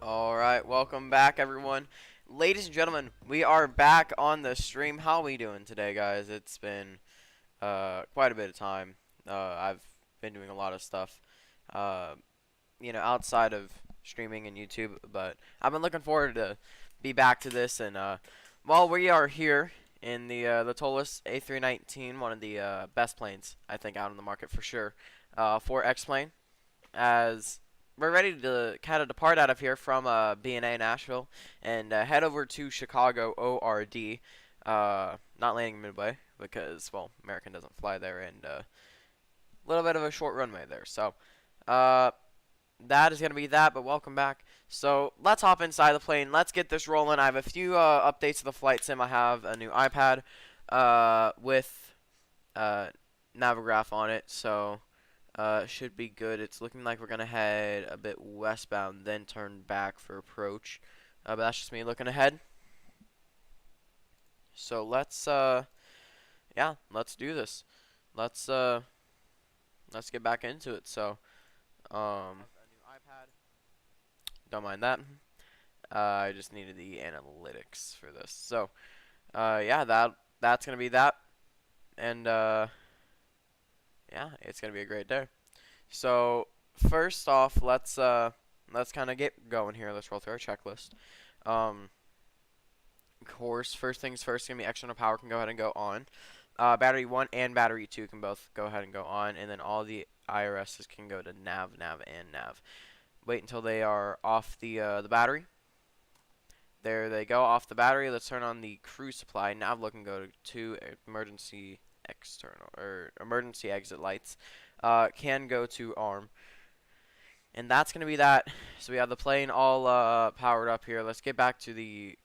Alright, welcome back everyone. Ladies and gentlemen, we are back on the stream. How are we doing today, guys? It's been quite a bit of time. I've been doing a lot of stuff, uh, outside of streaming and YouTube, but I've been looking forward to be back to this. And while we are here in the Toliss A319, one of the best planes, I think, out on the market for sure, for X-Plane, as we're ready to kind of depart out of here from B&A Nashville and head over to Chicago ORD. Not landing Midway because, well, American doesn't fly there, and a little bit of a short runway there. So uh, that is going to be that, but welcome back. So let's hop inside the plane. Let's get this rolling. I have a few updates to the flight sim. I have a new iPad with Navigraph on it, so should be good. It's looking like we're gonna head a bit westbound, then turn back for approach. But that's just me looking ahead. So yeah, let's do this. Let's uh, let's get back into it. So, a new iPad. Don't mind that. I just needed the analytics for this. So, yeah, that's gonna be that, and yeah, it's gonna be a great day. So first off, let's kind of get going here. Let's roll through our checklist. Um, of course, first things first, gonna be external power can go ahead and go on. Battery 1 and battery 2 can both go ahead and go on, and then all the IRSs can go to nav, nav, and nav. Wait until they are off the battery. There they go, off the battery. Let's turn on the crew supply. Nav look and go to emergency external or emergency exit lights. Can go to arm. And that's going to be that. So we have the plane all powered up here. Let's get back to the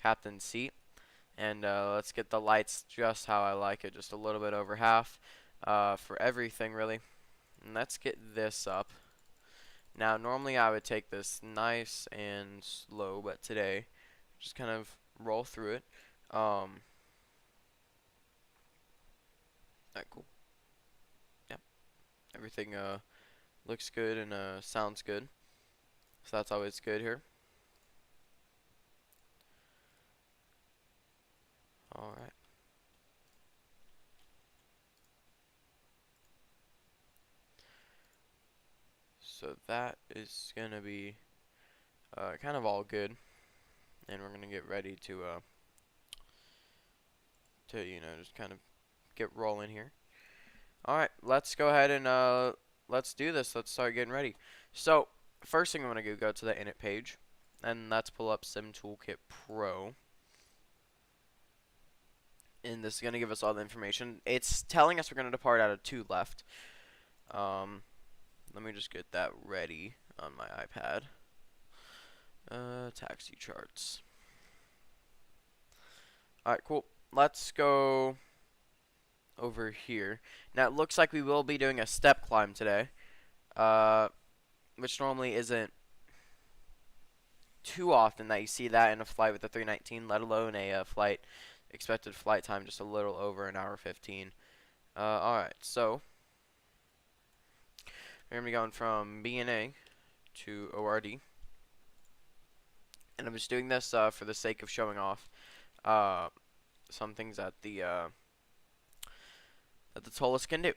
captain's seat. And let's get the lights just how I like it. Just a little bit over half for everything, really. And let's get this up. Now, normally I would take this nice and slow, but today, just kind of roll through it. Alright, cool. Yep. Everything looks good and sounds good. So that's always good here. Alright. So that is going to be kind of all good. And we're going to get ready to just kind of get rolling here. Alright, let's go ahead and let's do this. Let's start getting ready. So, first thing I'm going to go to the init page. And let's pull up Sim Toolkit Pro. And this is going to give us all the information. It's telling us we're going to depart out of 2 left. Let me just get that ready on my iPad. Taxi charts. Alright, cool. Let's go over here. Now, it looks like we will be doing a step climb today. Which normally isn't too often that you see that in a flight with the 319, let alone a flight. Expected flight time just a little over an hour 15. Alright, so we're going to be going from B&A to ORD. And I'm just doing this for the sake of showing off some things that the Toliss can do.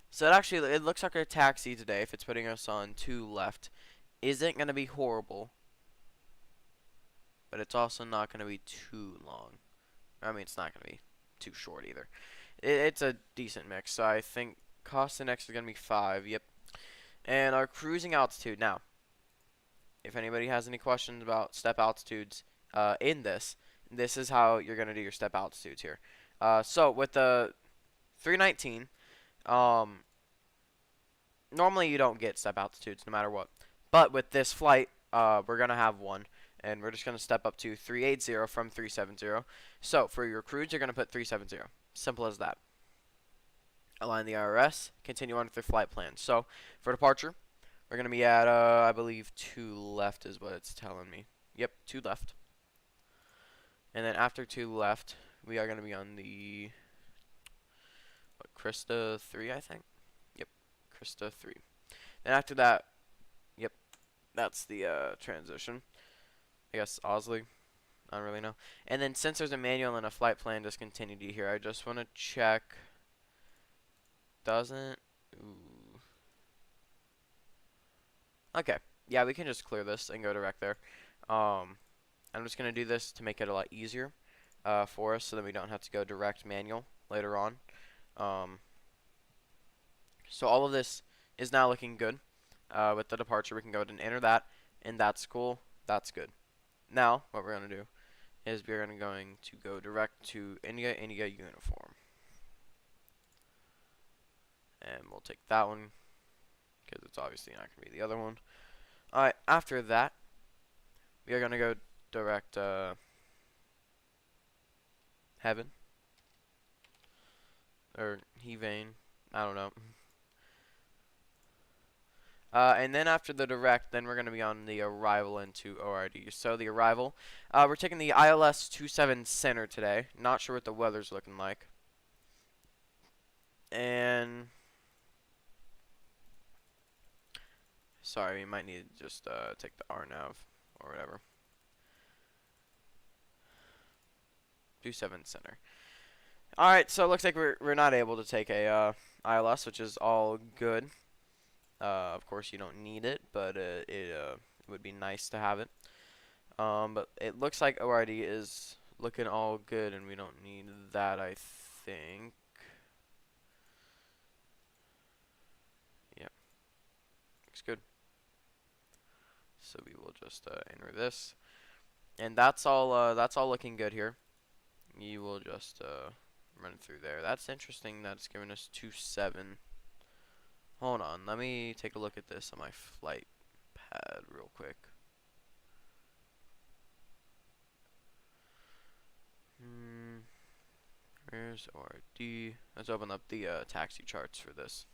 So it looks like our taxi today, if it's putting us on 2 left, isn't going to be horrible. But it's also not going to be too long. I mean, it's not going to be too short either. It's a decent mix. So I think cost and X is going to be 5. Yep. And our cruising altitude. Now, if anybody has any questions about step altitudes in this is how you're going to do your step altitudes here. So with the 319, normally you don't get step altitudes no matter what. But with this flight, we're going to have one. And we're just going to step up to 380 from 370. So for your cruise, you're going to put 370. Simple as that. Align the IRS. Continue on with your flight plan. So for departure, we're going to be at, I believe, 2 left is what it's telling me. Yep, 2 left. And then after 2 left, we are going to be on the Krista 3, I think. Yep, Krista 3. Then after that, yep, That's the transition. I guess Osley. I don't really know. And then since there's a manual and a flight plan discontinuity here, I just want to check. Doesn't. Ooh. Okay. Yeah, we can just clear this and go direct there. I'm just going to do this to make it a lot easier for us so that we don't have to go direct manual later on. So all of this is now looking good. With the departure, we can go ahead and enter that, and that's cool. That's good. Now, what we're going to do is we're going to go direct to India uniform. And we'll take that one, because it's obviously not going to be the other one. Alright, after that, we are going to go direct Heaven. Or Hevane. I don't know. And then after the direct, then we're going to be on the arrival into ORD. So the arrival, we're taking the ILS 27 Center today. Not sure what the weather's looking like. And sorry, we might need to just take the RNAV or whatever. 27 Center. Alright, so it looks like we're not able to take a ILS, which is all good. Of course, you don't need it, but it would be nice to have it. But it looks like ORD is looking all good, and we don't need that, I think. Yep. Looks good. So we will just enter this. And that's all looking good here. You will just run through there. That's interesting that it's giving us 27. Hold on, let me take a look at this on my flight pad real quick. Where's ORD? Let's open up the taxi charts for this.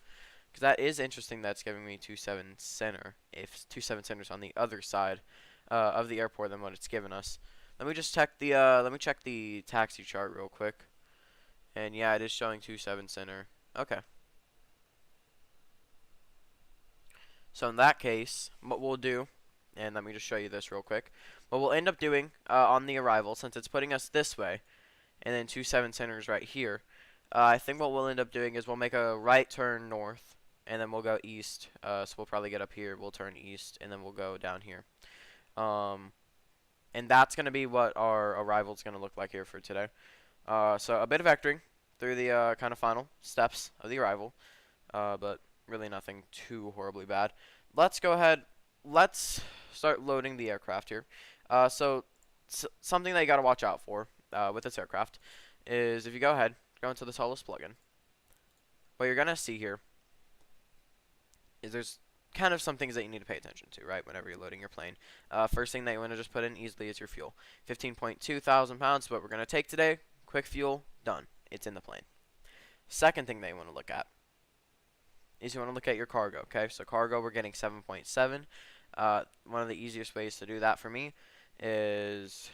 Because that is interesting that's giving me 27 Center. If 27 Center's on the other side of the airport than what it's given us. Let me just check the taxi chart real quick. And yeah, it is showing 27 Center. Okay. So in that case, what we'll do, and let me just show you this real quick. What we'll end up doing on the arrival, since it's putting us this way, and then 27 Center is right here, I think what we'll end up doing is we'll make a right turn north, and then we'll go east. So we'll probably get up here, we'll turn east, and then we'll go down here. And that's going to be what our arrival is going to look like here for today. So a bit of vectoring through the kind of final steps of the arrival, but really nothing too horribly bad. Let's go ahead. Let's start loading the aircraft here. So something that you got to watch out for with this aircraft is if you go ahead, go into the Toliss plugin. What you're going to see here is there's kind of some things that you need to pay attention to, right, whenever you're loading your plane. First thing that you want to just put in easily is your fuel. 15.2 thousand pounds, what we're going to take today. Quick fuel, done. It's in the plane. Second thing that you want to look at is you want to look at your cargo, okay? So cargo, we're getting 7.7. One of the easiest ways to do that for me is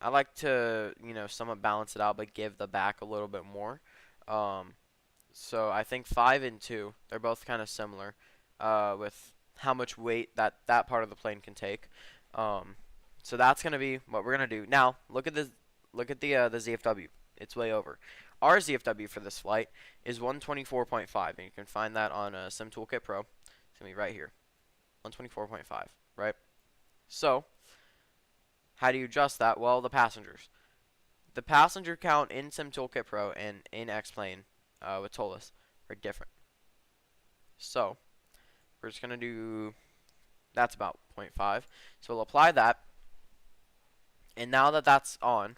I like to, you know, somewhat balance it out, but give the back a little bit more. So I think 5 and 2, they're both kind of similar with how much weight that part of the plane can take. So that's going to be what we're going to do. Now, look at the ZFW. It's way over. Our ZFW for this flight is 124.5, and you can find that on Sim Toolkit Pro. It's going to be right here. 124.5, right? So, how do you adjust that? Well, the passengers. The passenger count in Sim Toolkit Pro and in X-Plane with Toliss are different. So, we're just going to do, that's about 0.5. So we'll apply that. And now that that's on,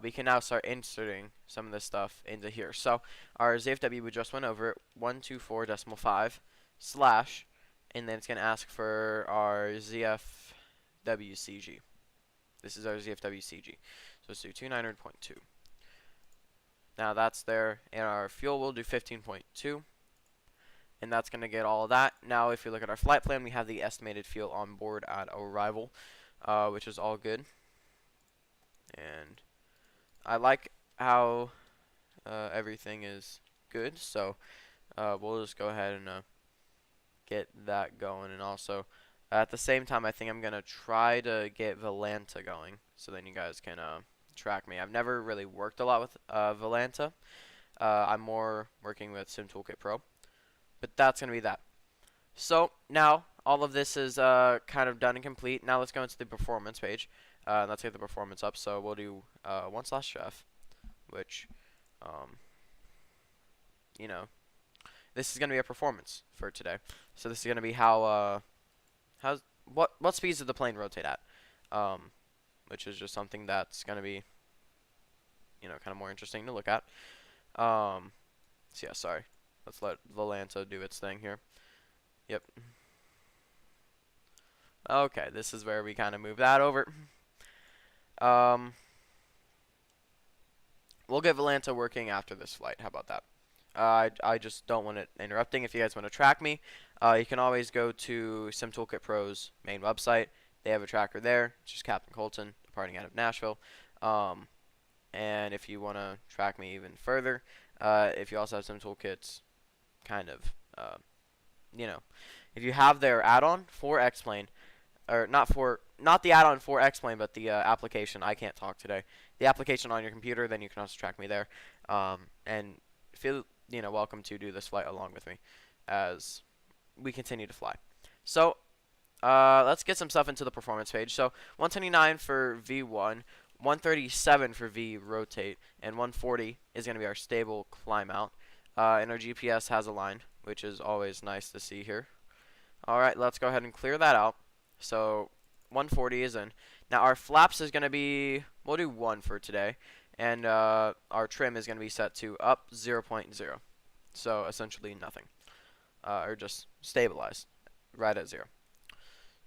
we can now start inserting some of this stuff into here. So our ZFW, we just went over it, 124.5 slash, and then it's going to ask for our ZFWCG. This is our ZFWCG. So let's do 290.2. Now that's there, and our fuel will do 15.2. And that's going to get all of that. Now if you look at our flight plan, we have the estimated fuel on board at arrival, which is all good. And I like how everything is good, so we'll just go ahead and get that going. And also, at the same time, I think I'm going to try to get Volanta going, so then you guys can track me. I've never really worked a lot with Volanta. I'm more working with Sim Toolkit Pro, but that's going to be that. So now all of this is kind of done and complete. Now let's go into the performance page. Let's get the performance up. So we'll do 1/chef, which, um, you know, this is going to be a performance for today. So this is going to be what speeds does the plane rotate at, which is just something that's going to be, kind of more interesting to look at. So yeah, sorry. Let's let Volanta do its thing here. Yep. Okay, this is where we kind of move that over. We'll get Volanta working after this flight. How about that? I just don't want it interrupting. If you guys want to track me, you can always go to Sim Toolkit Pro's main website. They have a tracker there. It's just Captain Colton, departing out of Nashville. And if you want to track me even further, if you also have Sim Toolkits, kind of, if you have their add-on for X-Plane, or not the add-on for X-Plane, but the application. I can't talk today. The application on your computer, then you can also track me there, and feel welcome to do this flight along with me as we continue to fly. So let's get some stuff into the performance page. So 129 for V1, 137 for V rotate, and 140 is going to be our stable climb out. And our GPS has a line, which is always nice to see here. Alright, let's go ahead and clear that out. So 140 is in. Now our flaps is going to be, we'll do 1 for today. And our trim is going to be set to up 0.0. So essentially nothing. Or just stabilized right at 0.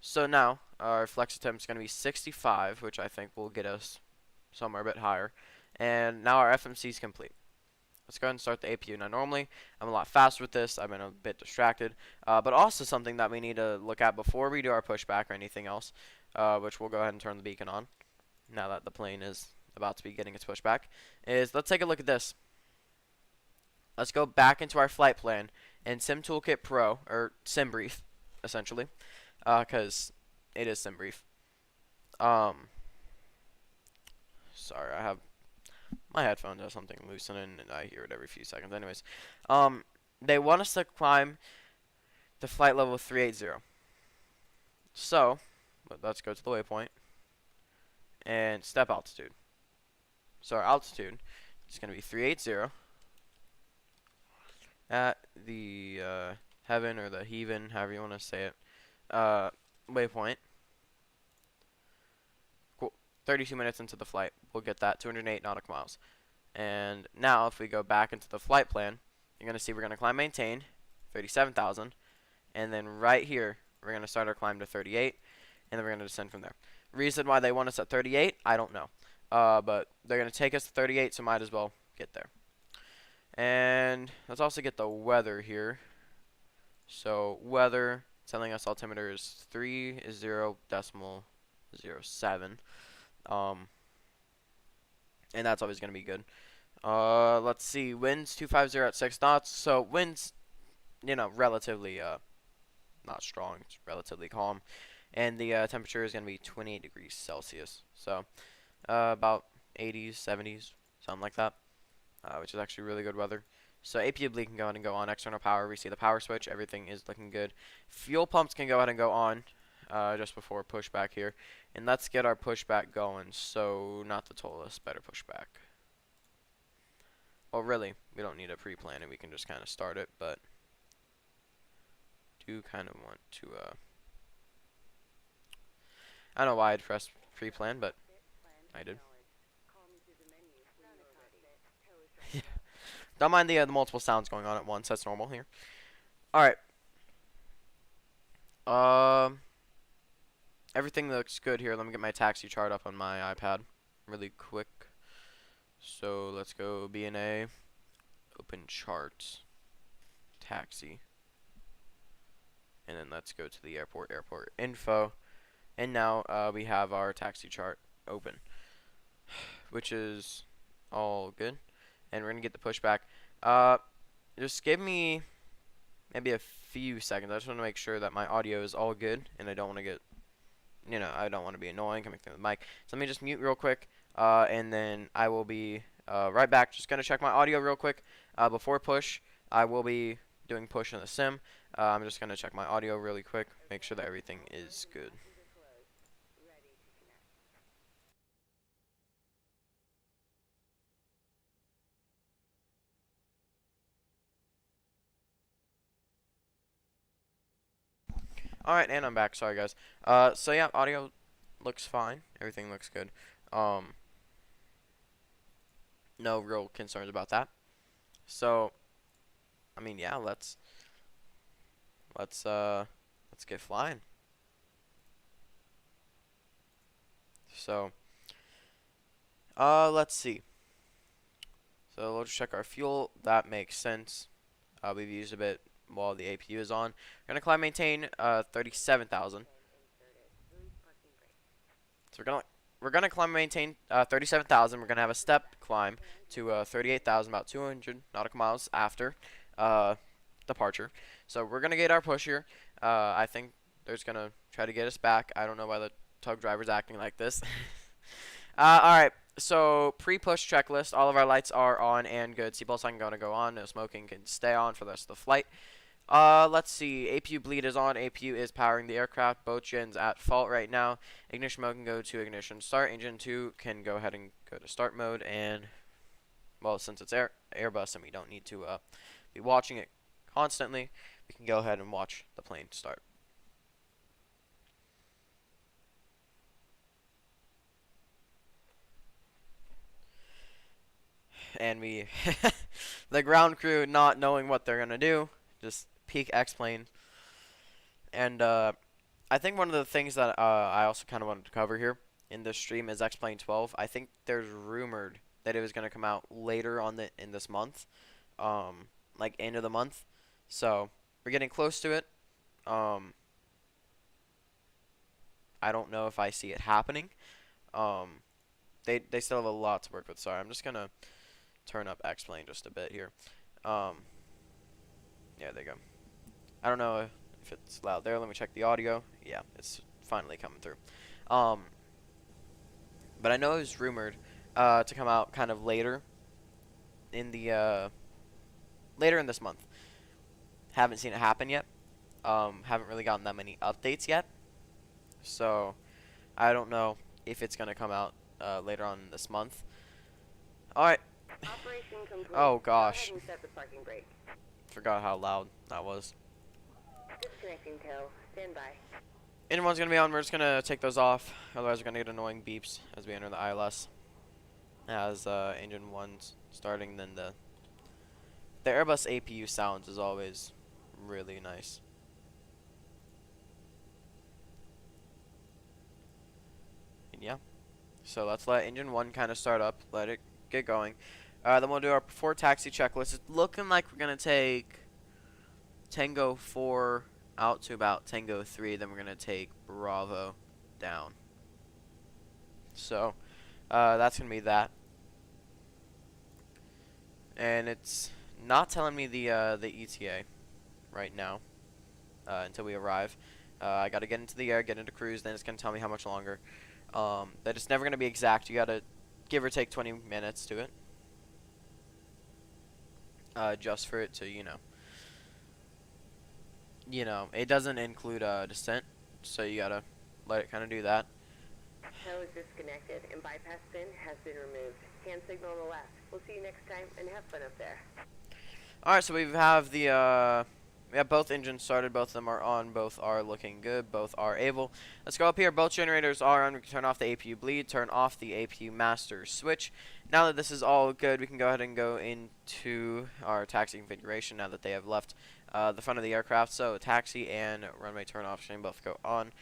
So now our flex attempt is going to be 65, which I think will get us somewhere a bit higher. And now our FMC is complete. Let's go ahead and start the APU. Now normally I'm a lot faster with this. I've been a bit distracted. But also something that we need to look at before we do our pushback or anything else, which we'll go ahead and turn the beacon on now that the plane is about to be getting its pushback, is let's take a look at this. Let's go back into our flight plan in Sim Toolkit Pro, or SimBrief, essentially, because it is SimBrief. Sorry, I have my headphones have something loosening, and I hear it every few seconds. Anyways, they want us to climb the flight level 380. So, let's go to the waypoint and step altitude. So our altitude is going to be 380 at the heaven or the heaven, however you want to say it, waypoint. Cool. 32 minutes into the flight, we'll get that 208 nautical miles. And now if we go back into the flight plan, you're going to see we're going to climb maintain 37,000, and then right here we're going to start our climb to 38, and then we're going to descend from there. Reason why they want us at 38, I don't know. But they're going to take us to 38, so might as well get there. And let's also get the weather here. So weather, telling us altimeter is 30.07. And that's always going to be good. Let's see, winds 250 at 6 knots. So winds, relatively not strong. It's relatively calm. And the temperature is going to be 28 degrees Celsius. So about 80s, 70s, something like that, which is actually really good weather. So APU bleed can go ahead and go on. External power, we see the power switch. Everything is looking good. Fuel pumps can go ahead and go on just before pushback here. And let's get our pushback going. So not the Toliss, better pushback. Well, really, we don't need to pre-plan it. We can just kind of start it, but do kind of want to, I don't know why I'd press pre-plan, but I did. Yeah. Don't mind the multiple sounds going on at once. That's normal here. Alright. Everything looks good here. Let me get my taxi chart up on my iPad really quick. So let's go B&A, open charts, taxi, and then let's go to the airport info, and now we have our taxi chart open, which is all good, and we're gonna get the pushback. Just give me maybe a few seconds. I just want to make sure that my audio is all good, and I don't want to get, I don't want to be annoying coming through the mic. So let me just mute real quick, and then I will be right back. Just gonna check my audio real quick before push. I will be doing push in the sim. I'm just gonna check my audio really quick, make sure that everything is good. Alright, and I'm back. Sorry, guys. So yeah, audio looks fine. Everything looks good. No real concerns about that. So, I mean, yeah, let's get flying. So, let's see. So let's check our fuel. That makes sense. We've used a bit while the APU is on. We're gonna climb maintain 37,000. So we're gonna climb maintain 37,000. We're gonna have a step climb to 38,000, about 200 nautical miles after departure. So we're gonna get our push here. I think there's gonna try to get us back. I don't know why the tug driver's acting like this. All right. So pre-push checklist. All of our lights are on and good. Seatbelt sign gonna go on. No smoking can stay on for the rest of the flight. Let's see. APU bleed is on. APU is powering the aircraft. Both gens at fault right now. Ignition mode can go to ignition start. Engine 2 can go ahead and go to start mode. And, well, since it's Airbus and we don't need to be watching it constantly, we can go ahead and watch the plane start. And we, the ground crew not knowing what they're going to do, just peek X-plane. And I think one of the things that I also kind of wanted to cover here in this stream is X-plane 12. I think there's rumored that it was going to come out later on in this month, like end of the month. So we're getting close to it. I don't know if I see it happening. They still have a lot to work with. Sorry, I'm just gonna turn up X-plane just a bit here. Yeah, there you go. I don't know if it's loud there. Let me check the audio. Yeah, it's finally coming through. But I know it was rumored to come out kind of later in the later in this month. Haven't seen it happen yet. Haven't really gotten that many updates yet. So I don't know if it's gonna come out later on this month. All right. Operation complete. Oh gosh. Go ahead and set the parking brake. Forgot how loud that was. Disconnecting tow. Stand by. Engine 1's gonna be on. We're just gonna take those off. Otherwise, we're gonna get annoying beeps as we enter the ILS. As engine 1's starting, then the Airbus APU sounds is always really nice. And yeah. So let's let engine 1 kind of start up. Let it get going. Then we'll do our before taxi checklist. It's looking like we're gonna take Tango 4 out to about Tango 3. Then we're gonna take Bravo down. So that's gonna be that. And it's not telling me the ETA right now until we arrive. I gotta get into the air, get into cruise. Then it's gonna tell me how much longer. That it's never gonna be exact. You gotta give or take 20 minutes to it. Just for it to, it doesn't include descent, so you gotta let it kind of do that. Tow is disconnected and bypass pin has been removed. Hand signal on the left. We'll see you next time and have fun up there. Alright, so we have the we have both engines started, both of them are on, both are looking good, both are able. Let's go up here. Both generators are on. We can turn off the APU bleed, turn off the APU master switch. Now that this is all good, we can go ahead and go into our taxi configuration now that they have left the front of the aircraft. So taxi and runway turn off should both go on.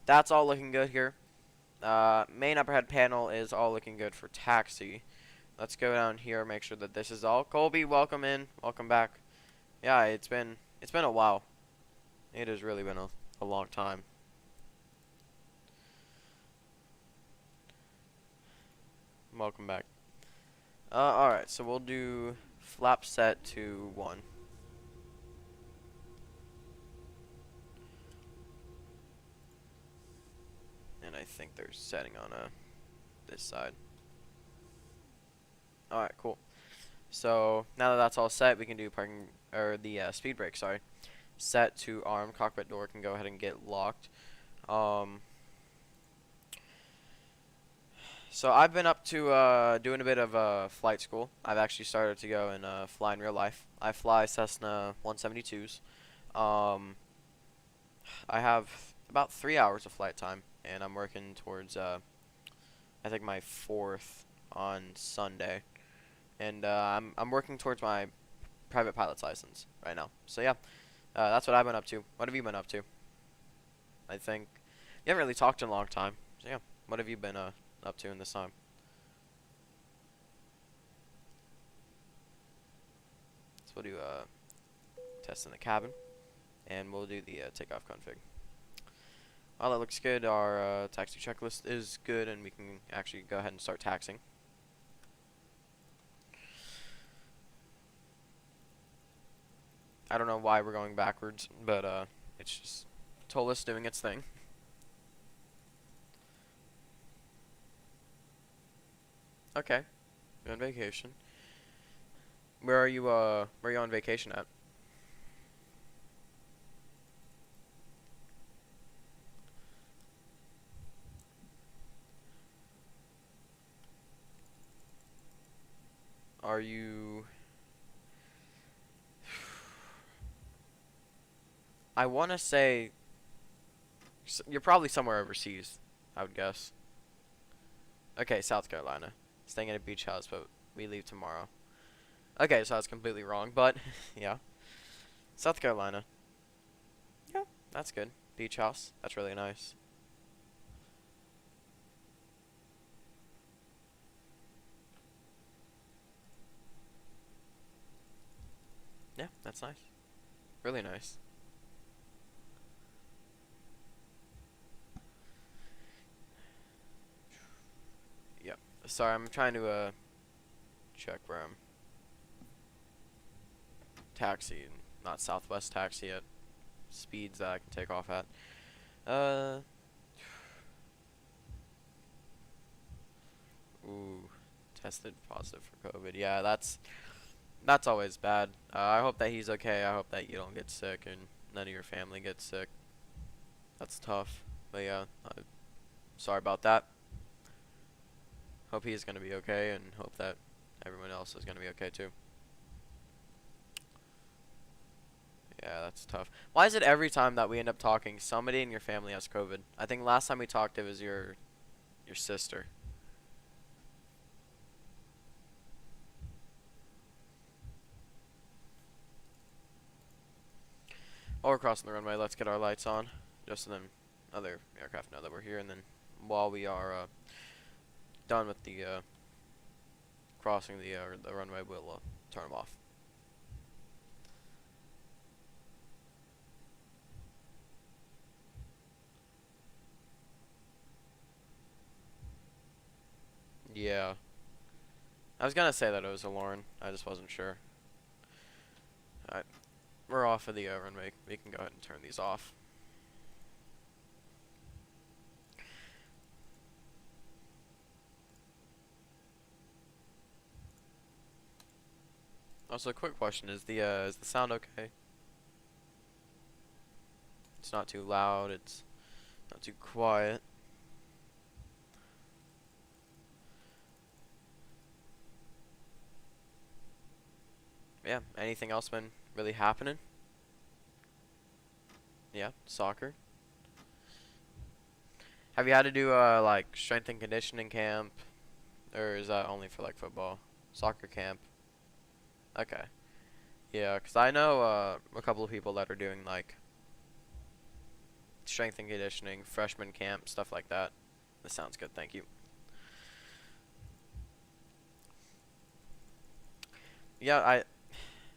That's all looking good here. Main upper head panel is all looking good for taxi. Let's go down here, make sure that this is all. Colby, welcome in, welcome back. Yeah, it's been a while. It has really been a long time. Welcome back. Alright, so we'll do flap set to 1. think they're setting on this side. All right, cool. So now that that's all set, we can do parking or the speed brake. Sorry, set to arm. Cockpit door can go ahead and get locked. Um, so I've been up to doing a bit of flight school. I've actually started to go and fly in real life. I fly Cessna 172s. Um, I have about 3 hours of flight time, and I'm working towards I think my fourth on Sunday, and I'm working towards my private pilot's license right now. So yeah, that's what I've been up to. What have you been up to? I think you haven't really talked in a long time. So yeah, what have you been up to in this time? So we'll do test in the cabin, and we'll do the takeoff config. Well, that looks good. Our taxi checklist is good, and we can actually go ahead and start taxing. I don't know why we're going backwards, but it's just Toliss doing its thing. Okay, you're on vacation. Where are you on vacation at? Are you... I want to say you're probably somewhere overseas, I would guess. Okay, South Carolina. Staying at a beach house, but we leave tomorrow. Okay, so that's completely wrong, but yeah. South Carolina. Yeah, that's good. Beach house. That's really nice. Yeah, that's nice. Really nice. Yep. Sorry, I'm trying to check where I'm taxiing. Not Southwest taxi at speeds that I can take off at. Uh Ooh, tested positive for COVID. Yeah, that's always bad. I hope that he's okay. I hope that you don't get sick and none of your family gets sick. That's tough. But yeah, sorry about that. Hope he's gonna be okay, and hope that everyone else is gonna be okay too. Yeah, that's tough. Why is it every time that we end up talking, somebody in your family has COVID? I think last time we talked, it was your sister. While we're crossing the runway, let's get our lights on, just so then other aircraft know that we're here, and then while we are done with the crossing the runway, we'll turn them off. Yeah. I was gonna say that it was a Lauren. I just wasn't sure. Alright. We're off of the runway. We can go ahead and turn these off. Also, a quick question: is the sound okay? It's not too loud. It's not too quiet. Yeah. Anything else been really happening? Yeah. Soccer. Have you had to do like strength and conditioning camp, or is that only for like football? Soccer camp. Okay. Yeah, 'cause I know a couple of people that are doing like strength and conditioning, freshman camp, stuff like that. This sounds good, thank you. Yeah,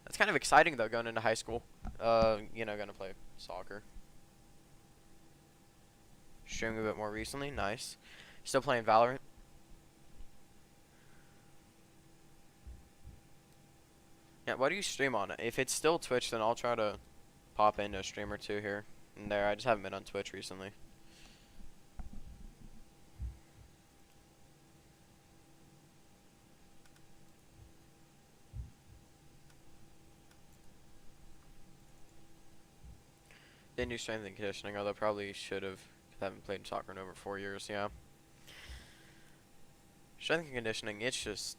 that's kind of exciting though, going into high school. Gonna play soccer. Streaming a bit more recently, nice. Still playing Valorant? Yeah, what do you stream on? If it's still Twitch, then I'll try to pop into a stream or two here and there. I just haven't been on Twitch recently. Didn't do strength and conditioning, although probably should have. 'Cause I haven't played soccer in over 4 years. Yeah. Strength and conditioning, it's just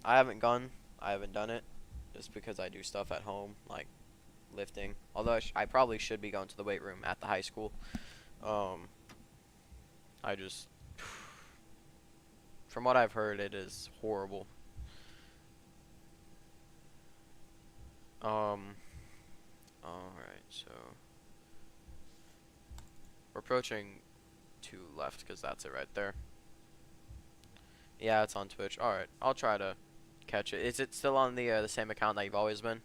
I haven't done it, just because I do stuff at home like lifting. Although I probably should be going to the weight room at the high school. Um, I just from what I've heard, it is horrible. Um, all right, so we're approaching 2 left because that's it right there. Yeah, it's on Twitch. All right, I'll try to catch it. Is it still on the same account that you've always been?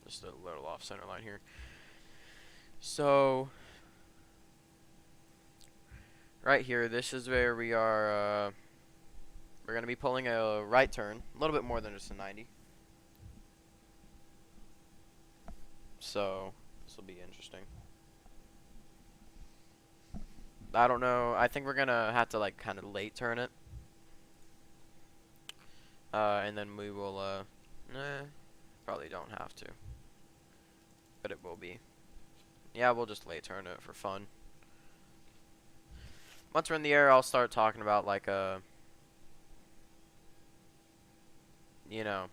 Just a little off center line here. So right here, this is where we are. We're gonna be pulling a right turn, a little bit more than just a 90. So this will be interesting. I don't know. I think we're gonna have to like kind of late turn it, and then we will. Probably don't have to, but it will be. Yeah, we'll just late turn it for fun. Once we're in the air, I'll start talking about like you know,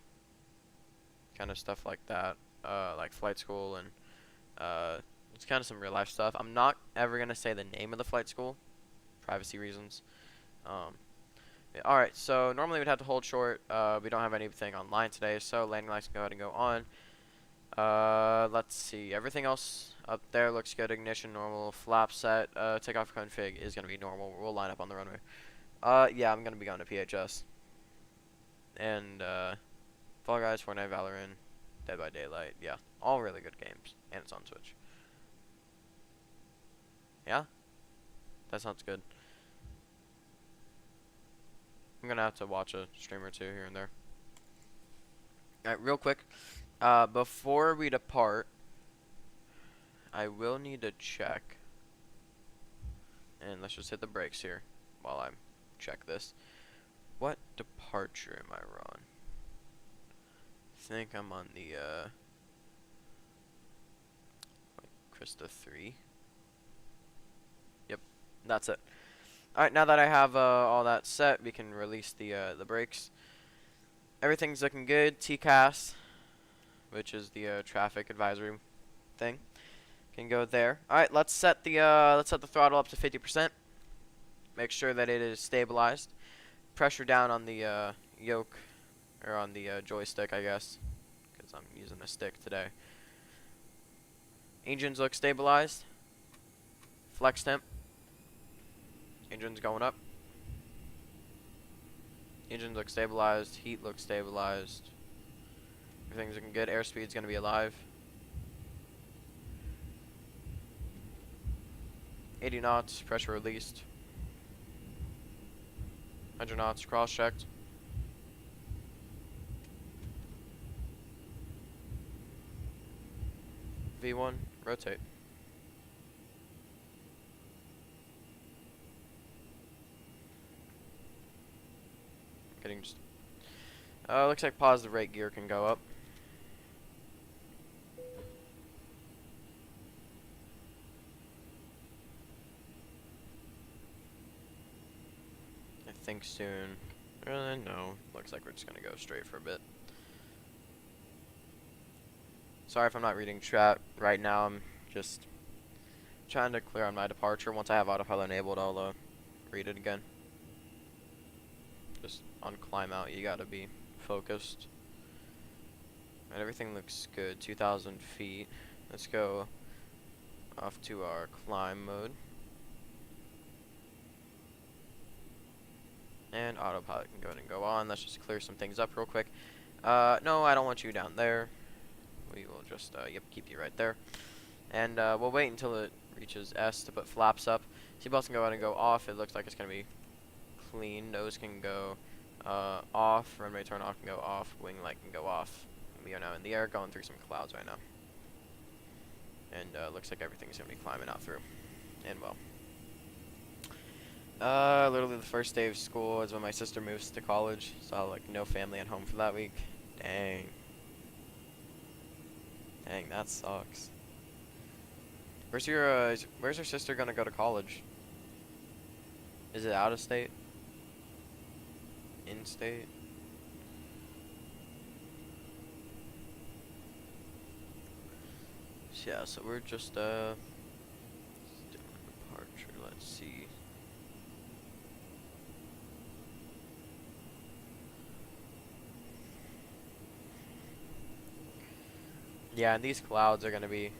kind of stuff like that, like flight school and it's kind of some real life stuff. I'm not ever gonna say the name of the flight school, privacy reasons. Yeah, all right, so normally we'd have to hold short. We don't have anything online today, so landing lights can go ahead and go on. Let's see. Everything else up there looks good. Ignition normal. Flap set. Takeoff config is gonna be normal. We'll line up on the runway. Yeah, I'm gonna be going to PHS. And Fall Guys, Fortnite, Valorant, Dead by Daylight. Yeah, all really good games, and it's on Switch. Yeah, that sounds good. I'm gonna have to watch a stream or two here and there. All right, real quick. Before we depart, I will need to check. And let's just hit the brakes here while I check this. What departure am I on? I think I'm on the Krista 3. Yep, that's it. Alright, now that I have all that set, we can release the brakes. Everything's looking good. TCAS, which is the traffic advisory thing, can go there. Alright, let's set the throttle up to 50%. Make sure that it is stabilized. Pressure down on the yoke, or on the joystick, I guess, because I'm using a stick today. Engines look stabilized. Flex temp. Engines going up. Engines look stabilized. Heat looks stabilized. Everything's looking good. Airspeed's gonna be alive. 80 knots. Pressure released. 100 knots. Cross checked. V1. Rotate. Getting just. Looks like positive rate gear can go up. I think soon. No. Looks like we're just gonna go straight for a bit. Sorry if I'm not reading chat right now. I'm just trying to clear on my departure. Once I have autopilot enabled, I'll read it again. Just on climb out, you gotta be focused. And everything looks good. 2,000 feet. Let's go off to our climb mode. And autopilot can go ahead and go on. Let's just clear some things up real quick. No, I don't want you down there. We will just, yep, keep you right there. And we'll wait until it reaches S to put flaps up. Seatbelts can go ahead and go off. It looks like it's going to be clean. Nose can go off. Runway turn off can go off. Wing light can go off. We are now in the air, going through some clouds right now. And looks like everything's going to be climbing out through. And well. Literally the first day of school is when my sister moves to college. So like no family at home for that week. Dang. Dang, that sucks. Where's your sister gonna go to college? Is it out of state? In state? Yeah, so we're just doing departure. Let's see. Yeah, and these clouds are gonna be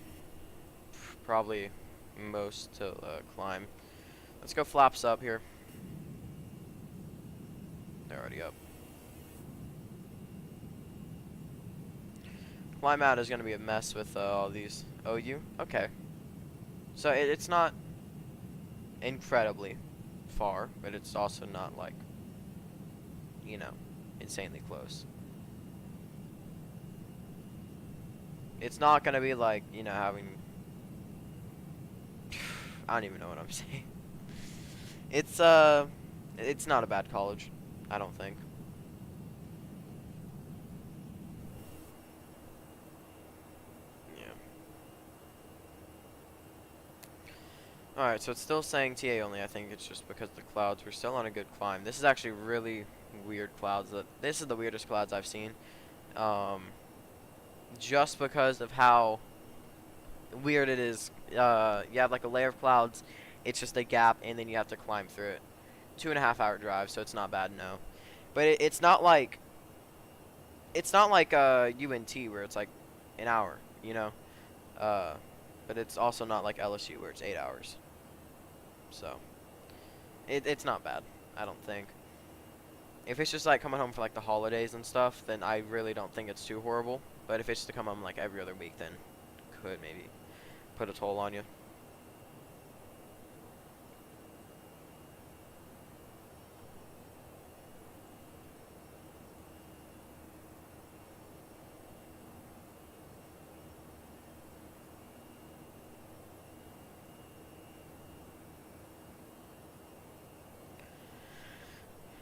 probably most to climb. Let's go flaps up here. They're already up. Climb out is gonna be a mess with all these. OU? Okay. So it's not incredibly far, but it's also not like, you know, insanely close. It's not gonna be like, you know, having I don't even know what I'm saying. It's not a bad college, I don't think. Yeah. Alright, so it's still saying TA only. I think it's just because the clouds were still on a good climb. This is actually really weird clouds. This is the weirdest clouds I've seen. Just because of how weird it is. You have like a layer of clouds. It's just a gap, and then you have to climb through it. 2.5 hour drive, so it's not bad, no. But it's not like UNT where it's like an hour, you know. But it's also not like LSU where it's 8 hours. So it's not bad, I don't think. If it's just like coming home for like the holidays and stuff, then I really don't think it's too horrible. But if it's to come home like every other week, then could maybe put a toll on you.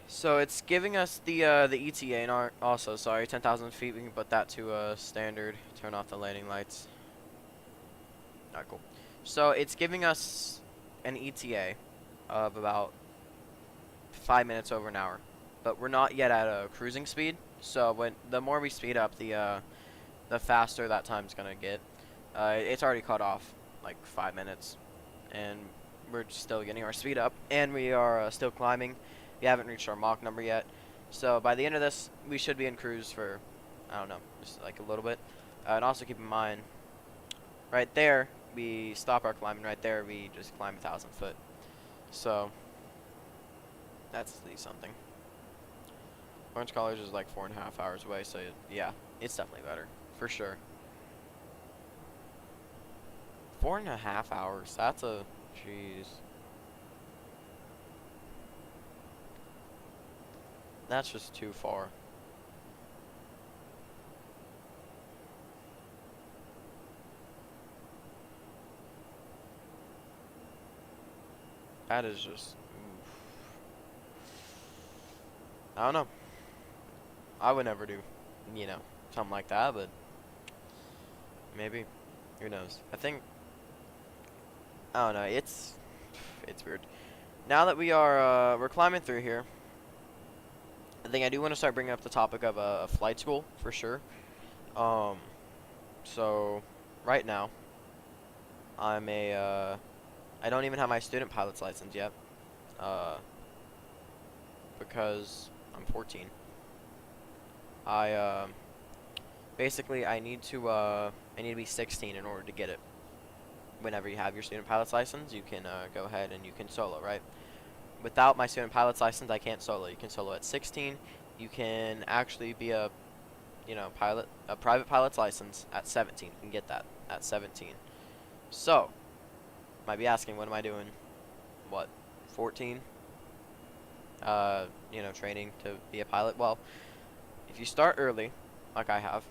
So it's giving us the ETA, and also, sorry, 10,000 feet. We can put that to standard. Turn off the landing lights. Alright, cool. So it's giving us an ETA of about 5 minutes over an hour, but we're not yet at a cruising speed. So the more we speed up, the faster that time's gonna get. It's already cut off like 5 minutes, and we're still getting our speed up, and we are still climbing. We haven't reached our Mach number yet, so by the end of this, we should be in cruise for, I don't know, just like a little bit. And also keep in mind, right there, we stop our climbing. Right there, we just climb 1,000 foot. So that's at least something. Orange College is like 4.5 hours away, so yeah, it's definitely better for sure. 4.5 hours. That's a jeez. That's just too far. That is just, oof. I don't know. I would never do, you know, something like that, but maybe. Who knows? I don't know. It's weird. Now that we're climbing through here, I think I do want to start bringing up the topic of a flight school for sure. So right now, I don't even have my student pilot's license yet, because I'm 14. Basically I need to be 16 in order to get it. Whenever you have your student pilot's license, you can go ahead and you can solo, right? Without my student pilot's license, I can't solo. You can solo at 16. You can actually be a private pilot's license at 17. You can get that at 17. So, might be asking, what am I doing? What, 14? training to be a pilot. Well, if you start early, like I have,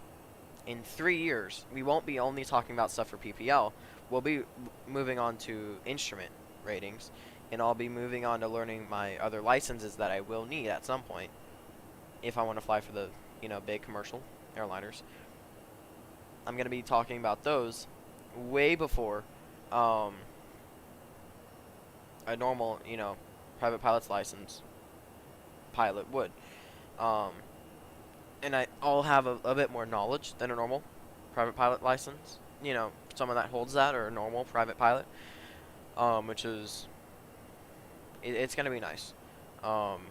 in 3 years, we won't be only talking about stuff for PPL. We'll be moving on to instrument ratings, and I'll be moving on to learning my other licenses that I will need at some point if I want to fly for the, big commercial airliners. I'm going to be talking about those way before um, a normal, private pilot's license pilot would. Um, and I'll have a bit more knowledge than a normal private pilot license. Someone that holds that, or a normal private pilot, which is it's gonna be nice. Um,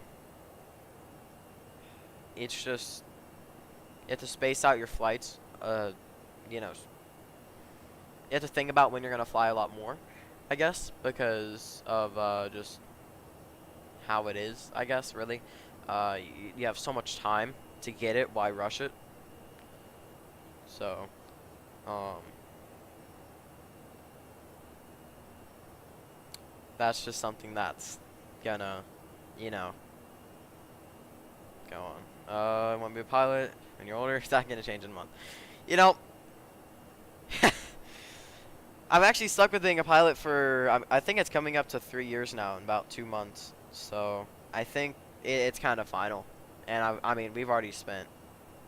it's just you have to space out your flights. You know, you have to think about when you're gonna fly a lot more, I guess, because of just how it is. I guess really, you have so much time to get it. Why rush it? So, um, that's just something that's gonna, you know, go on. I want to be a pilot when you're older. It's not gonna change in a month. You know, I've actually stuck with being a pilot for, I think it's coming up to 3 years now in about 2 months. So I think it's kind of final. And I mean, we've already spent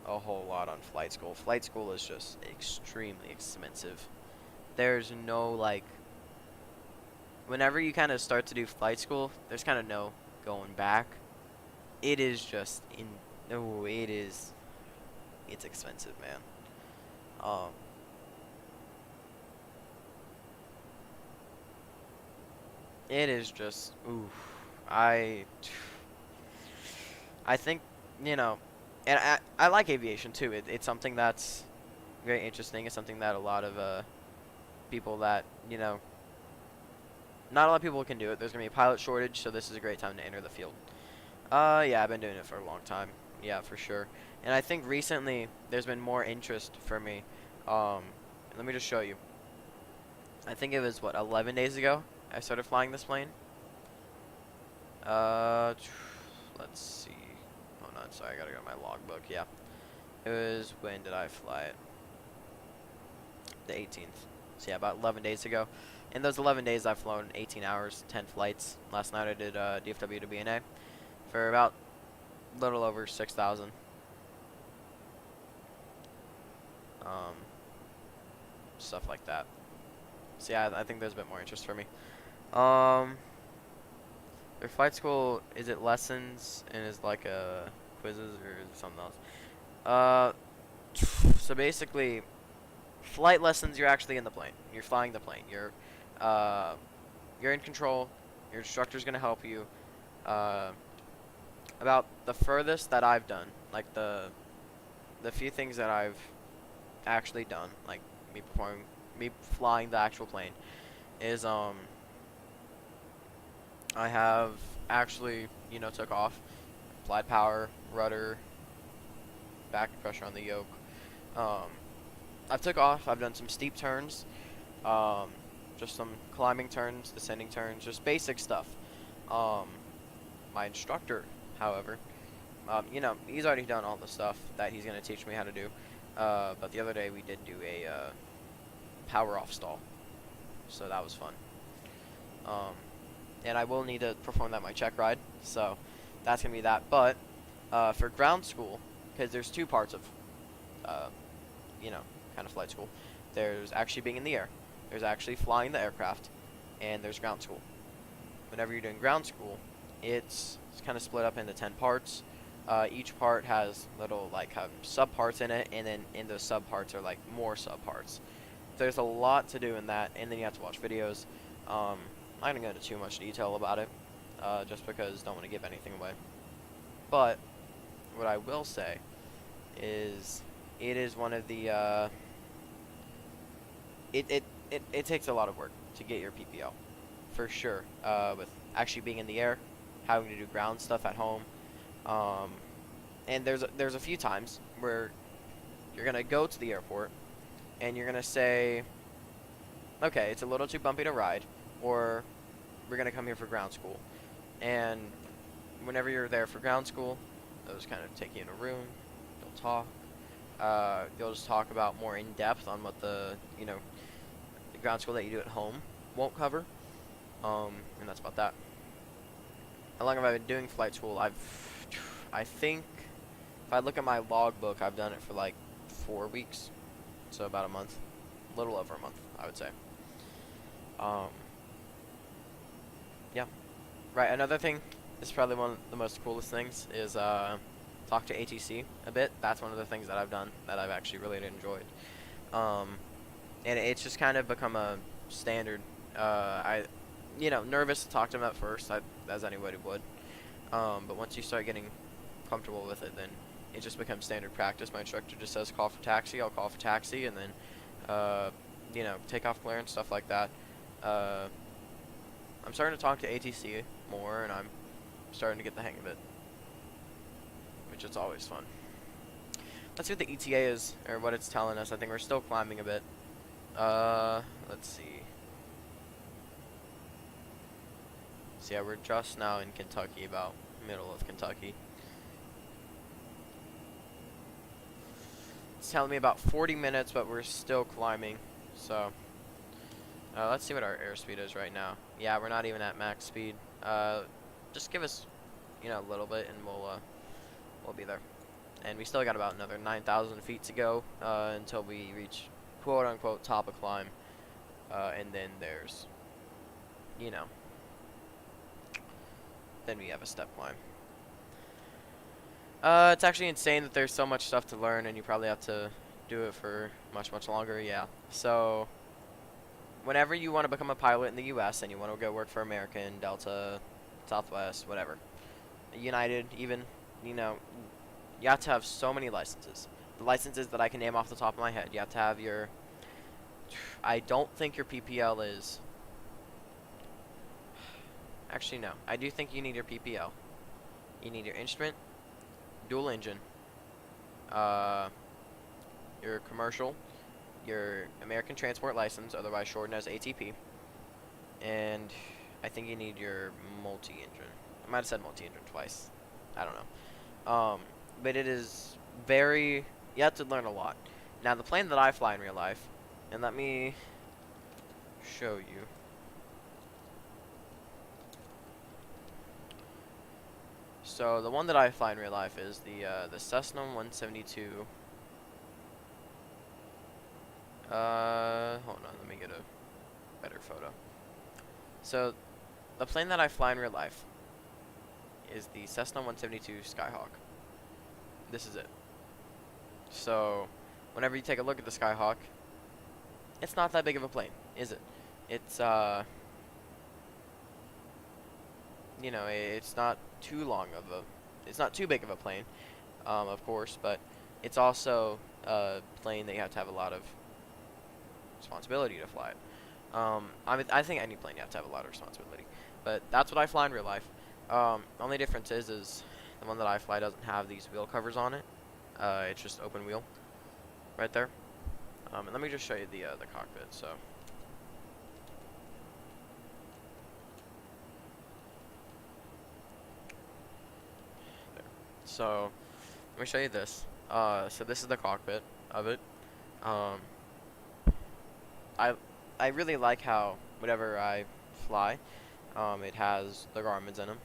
a whole lot on flight school. Flight school is just extremely expensive. There's no, like, whenever you kind of start to do flight school, there's kind of no going back. It is just no, it's expensive, man. Um, it is just, oof. I think, and I like aviation too. It's something that's very interesting. It's something that a lot of people that, not a lot of people can do it. There's going to be a pilot shortage, so this is a great time to enter the field. Yeah, I've been doing it for a long time. Yeah, for sure. And I think recently there's been more interest for me. Let me just show you. I think it was, 11 days ago I started flying this plane. Let's see. Hold on, sorry, I gotta go to my logbook. Yeah. It was, when did I fly it? The 18th. So yeah, about 11 days ago. In those 11 days, I've flown 18 hours, 10 flights. Last night I did DFW to BNA for about a little over 6,000. Stuff like that. So yeah, I think there's a bit more interest for me. Their flight school, is it lessons and is like quizzes, or is it something else? So basically, flight lessons, you're actually in the plane. You're flying the plane. You're in control. Your instructor's gonna help you. About the furthest that I've done, like the few things that I've actually done, like me flying the actual plane, is I have actually, took off, applied power, rudder, back pressure on the yoke. I've took off. I've done some steep turns, just some climbing turns, descending turns, just basic stuff. My instructor, however, he's already done all the stuff that he's gonna teach me how to do. But the other day we did do a power off stall, so that was fun. And I will need to perform that in my check ride, so that's gonna be that. But for ground school, because there's two parts of, kind of flight school. There's actually being in the air. There's actually flying the aircraft, and there's ground school. Whenever you're doing ground school, it's kind of split up into 10 parts. Each part has little sub parts in it, and then in those sub parts are more sub parts. There's a lot to do in that, and then you have to watch videos. I'm not gonna go into too much detail about it, just because I don't want to give anything away. But what I will say is, it is one of the it takes a lot of work to get your PPL, for sure. With actually being in the air, having to do ground stuff at home, and there's a few times where you're gonna go to the airport and you're gonna say, okay, it's a little too bumpy to ride, or we're gonna come here for ground school, and whenever you're there for ground school, they'll just kind of take you in a room. They'll talk. They'll just talk about more in depth on what the the ground school that you do at home won't cover. And that's about that. How long have I been doing flight school? I think if I look at my logbook, I've done it for like 4 weeks, so about a month, a little over a month, I would say. Um, yeah. Right. Another thing, this is probably one of the most coolest things, is talk to ATC a bit. That's one of the things that I've done that I've actually really enjoyed. And it's just kind of become a standard. Nervous to talk to them at first, as anybody would. But once you start getting comfortable with it, then it just becomes standard practice. My instructor just says call for taxi, I'll call for taxi, and then, takeoff clearance, stuff like that. I'm starting to talk to ATC more, and I'm starting to get the hang of it, which is always fun. Let's see what the ETA is, or what it's telling us. I think we're still climbing a bit. Let's see. So yeah, we're just now in Kentucky, about middle of Kentucky. It's telling me about 40 minutes, but we're still climbing. So, let's see what our airspeed is right now. Yeah, we're not even at max speed. Just give us, a little bit, and we'll be there. And we still got about another 9,000 feet to go until we reach quote unquote top of climb. And then there's, then we have a step climb. It's actually insane that there's so much stuff to learn, and you probably have to do it for much, much longer. Yeah. So, whenever you want to become a pilot in the U.S. and you want to go work for American, Delta, Southwest, whatever, United, even, you have to have so many licenses. The licenses that I can name off the top of my head. You have to have your. I don't think your PPL is. Actually, no. I do think you need your PPL. You need your instrument, dual engine, your commercial, your American Transport License, otherwise shortened as ATP, and I think you need your multi-engine. I might have said multi-engine twice. I don't know. But it is very. You have to learn a lot. Now, the plane that I fly in real life, and let me show you. So the one that I fly in real life is the Cessna 172. Hold on, let me get a better photo. So the plane that I fly in real life is the Cessna 172 Skyhawk. This is it. So whenever you take a look at the Skyhawk, it's not that big of a plane, is it? It's it's not too long of a, it's not too big of a plane, of course, but it's also a plane that you have to have a lot of responsibility to fly it. I think any plane you have to have a lot of responsibility, but that's what I fly in real life. Only difference is the one that I fly doesn't have these wheel covers on it. It's just open wheel, right there. And let me just show you the cockpit. So. So, let me show you this. So this is the cockpit of it. I really like how whenever I fly, it has the Garmin's in them.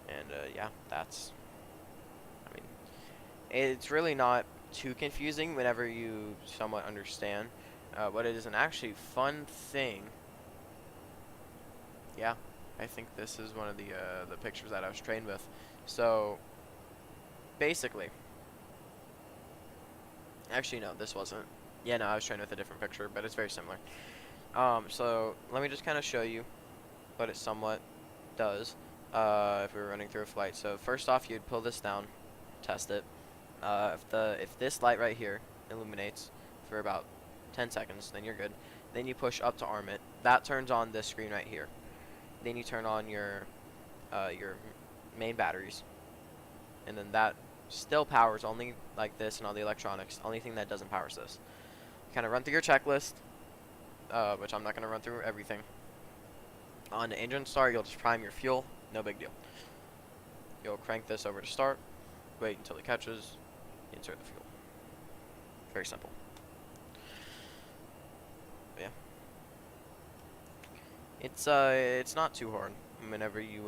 And yeah, that's. I mean, it's really not too confusing whenever you somewhat understand. But it is an actually fun thing. Yeah, I think this is one of the pictures that I was trained with. So, basically, actually no, this wasn't. Yeah, no, I was trained with a different picture, but it's very similar. So let me just kind of show you what it somewhat does if we were running through a flight. So first off, you'd pull this down, test it. If this light right here illuminates for about 10 seconds, then you're good. Then you push up to arm it. That turns on this screen right here. Then you turn on your main batteries, and then that still powers only like this and all the electronics. Only thing that doesn't power is this. Kind of run through your checklist, which I'm not going to run through everything. On the engine start, you'll just prime your fuel. No big deal. You'll crank this over to start, wait until it catches, insert the fuel. Very simple. But yeah. It's not too hard whenever you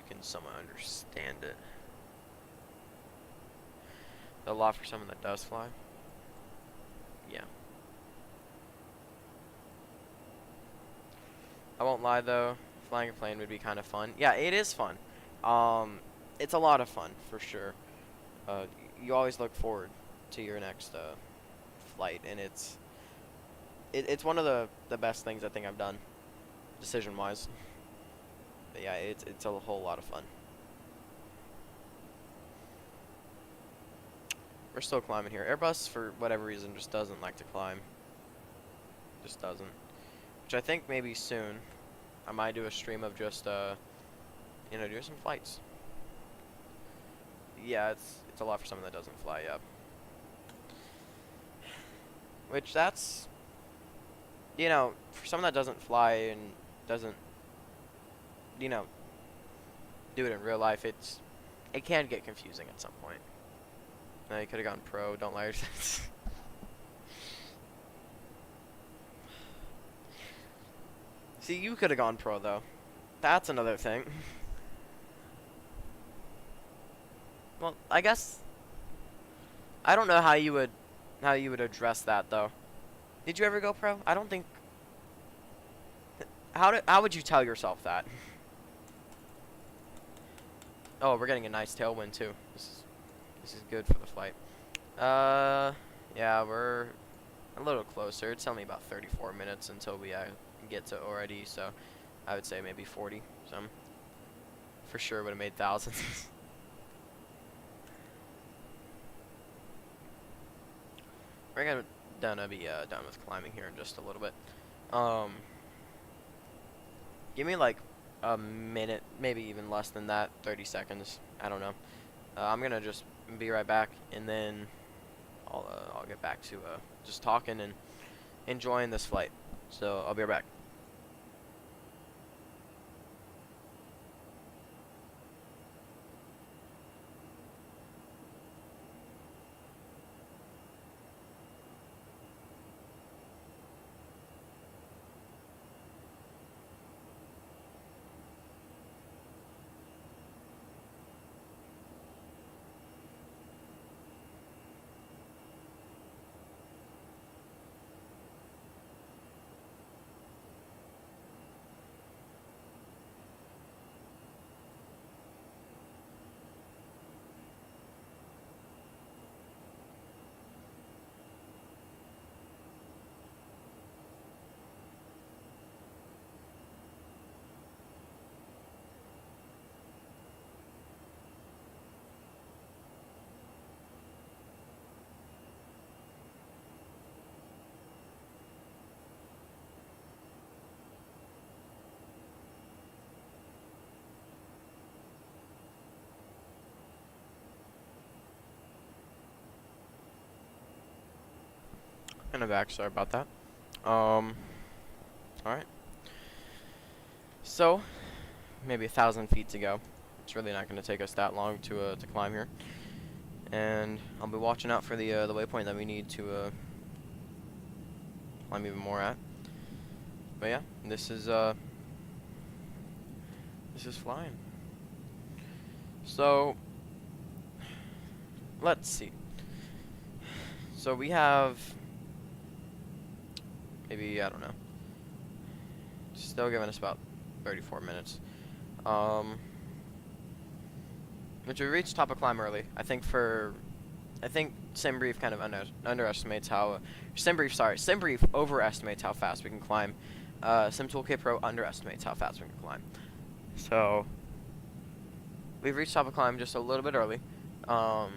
can somewhat understand it. A lot for someone that does fly. Yeah. I won't lie though, flying a plane would be kind of fun. Yeah, it is fun. It's a lot of fun for sure. You always look forward to your next flight, and it's one of the best things I think I've done, decision wise. But yeah, it's a whole lot of fun. We're still climbing here. Airbus, for whatever reason, just doesn't like to climb. Just doesn't. Which I think maybe soon I might do a stream of just do some flights. Yeah, it's a lot for someone that doesn't fly, yeah. Which that's, for someone that doesn't fly and doesn't, do it in real life, it can get confusing at some point. You could have gone pro, don't lie. See, you could have gone pro though. That's another thing. Well, I guess I don't know how you would address that though. Did you ever go pro? I don't think. How would you tell yourself that? Oh, we're getting a nice tailwind too. This is good for the flight. Yeah, we're a little closer. It's only about 34 minutes until we get to already, so I would say maybe 40. Some for sure would have made thousands. We're gonna be done with climbing here in just a little bit. Give me like a minute, maybe even less than that, 30 seconds. I don't know. I'm gonna just be right back, and then I'll get back to just talking and enjoying this flight. So I'll be right back. And I'm back. Sorry about that. All right. So maybe 1,000 feet to go. It's really not going to take us that long to climb here, and I'll be watching out for the waypoint that we need to climb even more at. But yeah, this is flying. So let's see. So we have maybe, I don't know, still giving us about 34 minutes. Which we reached top of climb early. I think SimBrief kind of underestimates how SimBrief overestimates how fast we can climb. SimToolkit Pro underestimates how fast we can climb. So we've reached top of climb just a little bit early. The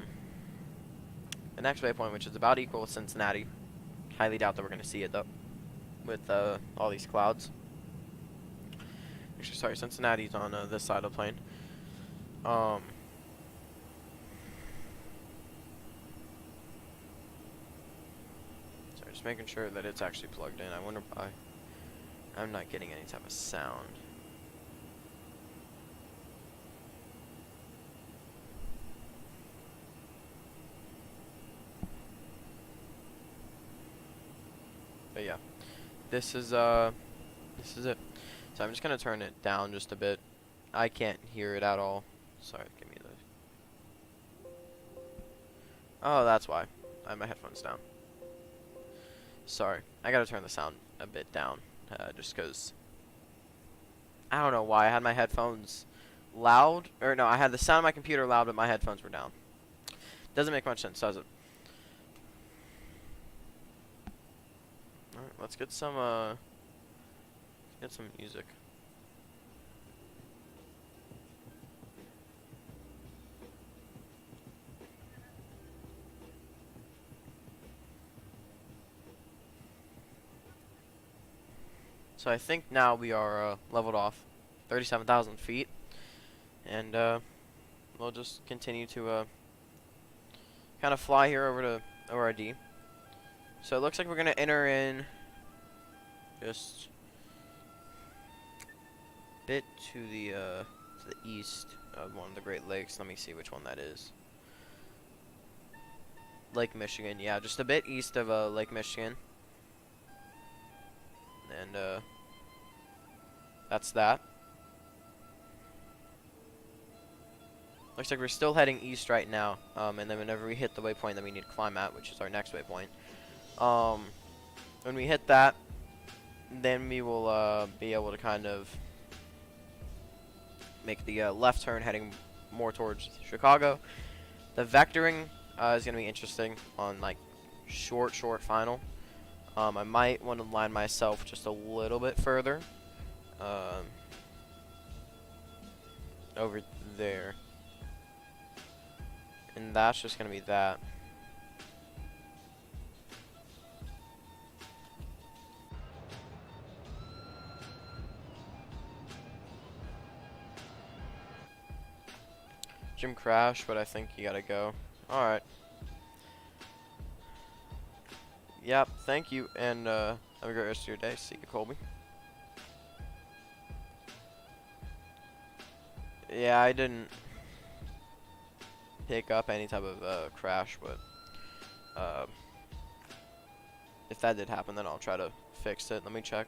next waypoint, which is about equal with Cincinnati. Highly doubt that we're going to see it though, with all these clouds. Actually, sorry, Cincinnati's on this side of the plane. Sorry, just making sure that it's actually plugged in. I wonder why I'm not getting any type of sound. But yeah, this is it. So I'm just gonna turn it down just a bit. I can't hear it at all. Sorry, give me the. Oh, that's why. I have my headphones down. Sorry, I gotta turn the sound a bit down, just cause I don't know why I had my headphones loud, or no, I had the sound of my computer loud, but my headphones were down. Doesn't make much sense, does it? Alright, let's get some music. So I think now we are leveled off 37,000 feet, and we'll just continue to kind of fly here over to ORD. So it looks like we're gonna enter in just a bit to the east of one of the Great Lakes. Let me see which one that is. Lake Michigan, yeah, just a bit east of Lake Michigan. And that's that. Looks like we're still heading east right now. And then whenever we hit the waypoint that we need to climb at, which is our next waypoint, when we hit that, then we will be able to kind of make the left turn heading more towards Chicago. The vectoring is going to be interesting on like short final. I might want to line myself just a little bit further over there, and that's just going to be that. Jim crashed, but I think you gotta go. Alright. Yep, thank you, and have a great rest of your day. See you, Colby. Yeah, I didn't pick up any type of crash, but if that did happen, then I'll try to fix it. Let me check.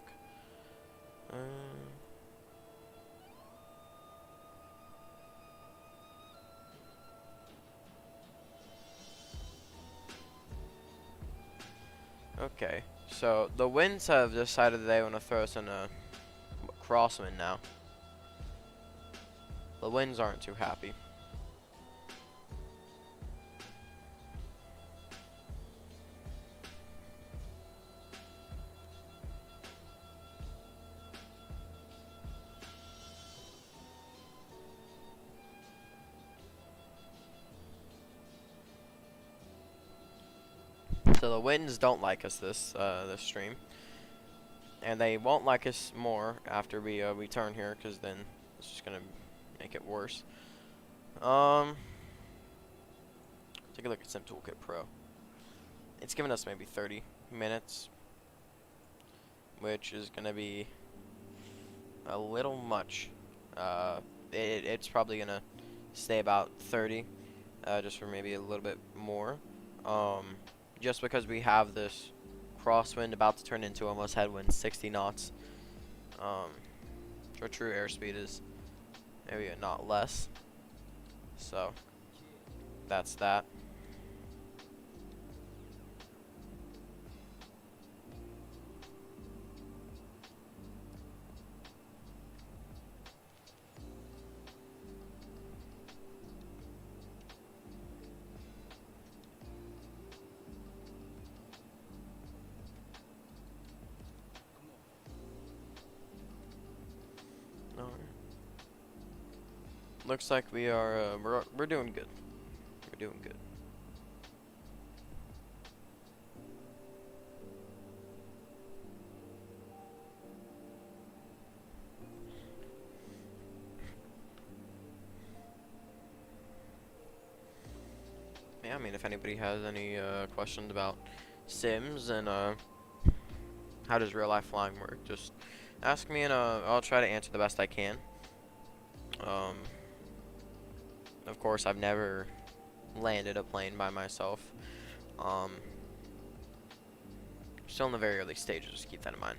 Okay, so the winds have decided that they want to throw us in a crosswind now. The winds aren't too happy. So the winds don't like us this stream, and they won't like us more after we turn here, because then it's just gonna make it worse. Take a look at Sim Toolkit Pro. It's giving us maybe 30 minutes, which is gonna be a little much. It's probably gonna stay about 30, just for maybe a little bit more. Just because we have this crosswind about to turn into almost headwind, 60 knots. Our true airspeed is maybe a knot less. So that's that. Looks like we are we're doing good. We're doing good. Yeah, I mean, if anybody has any questions about Sims and how does real life flying work, just ask me and I'll try to answer the best I can. Of course, I've never landed a plane by myself. Still in the very early stages, just keep that in mind.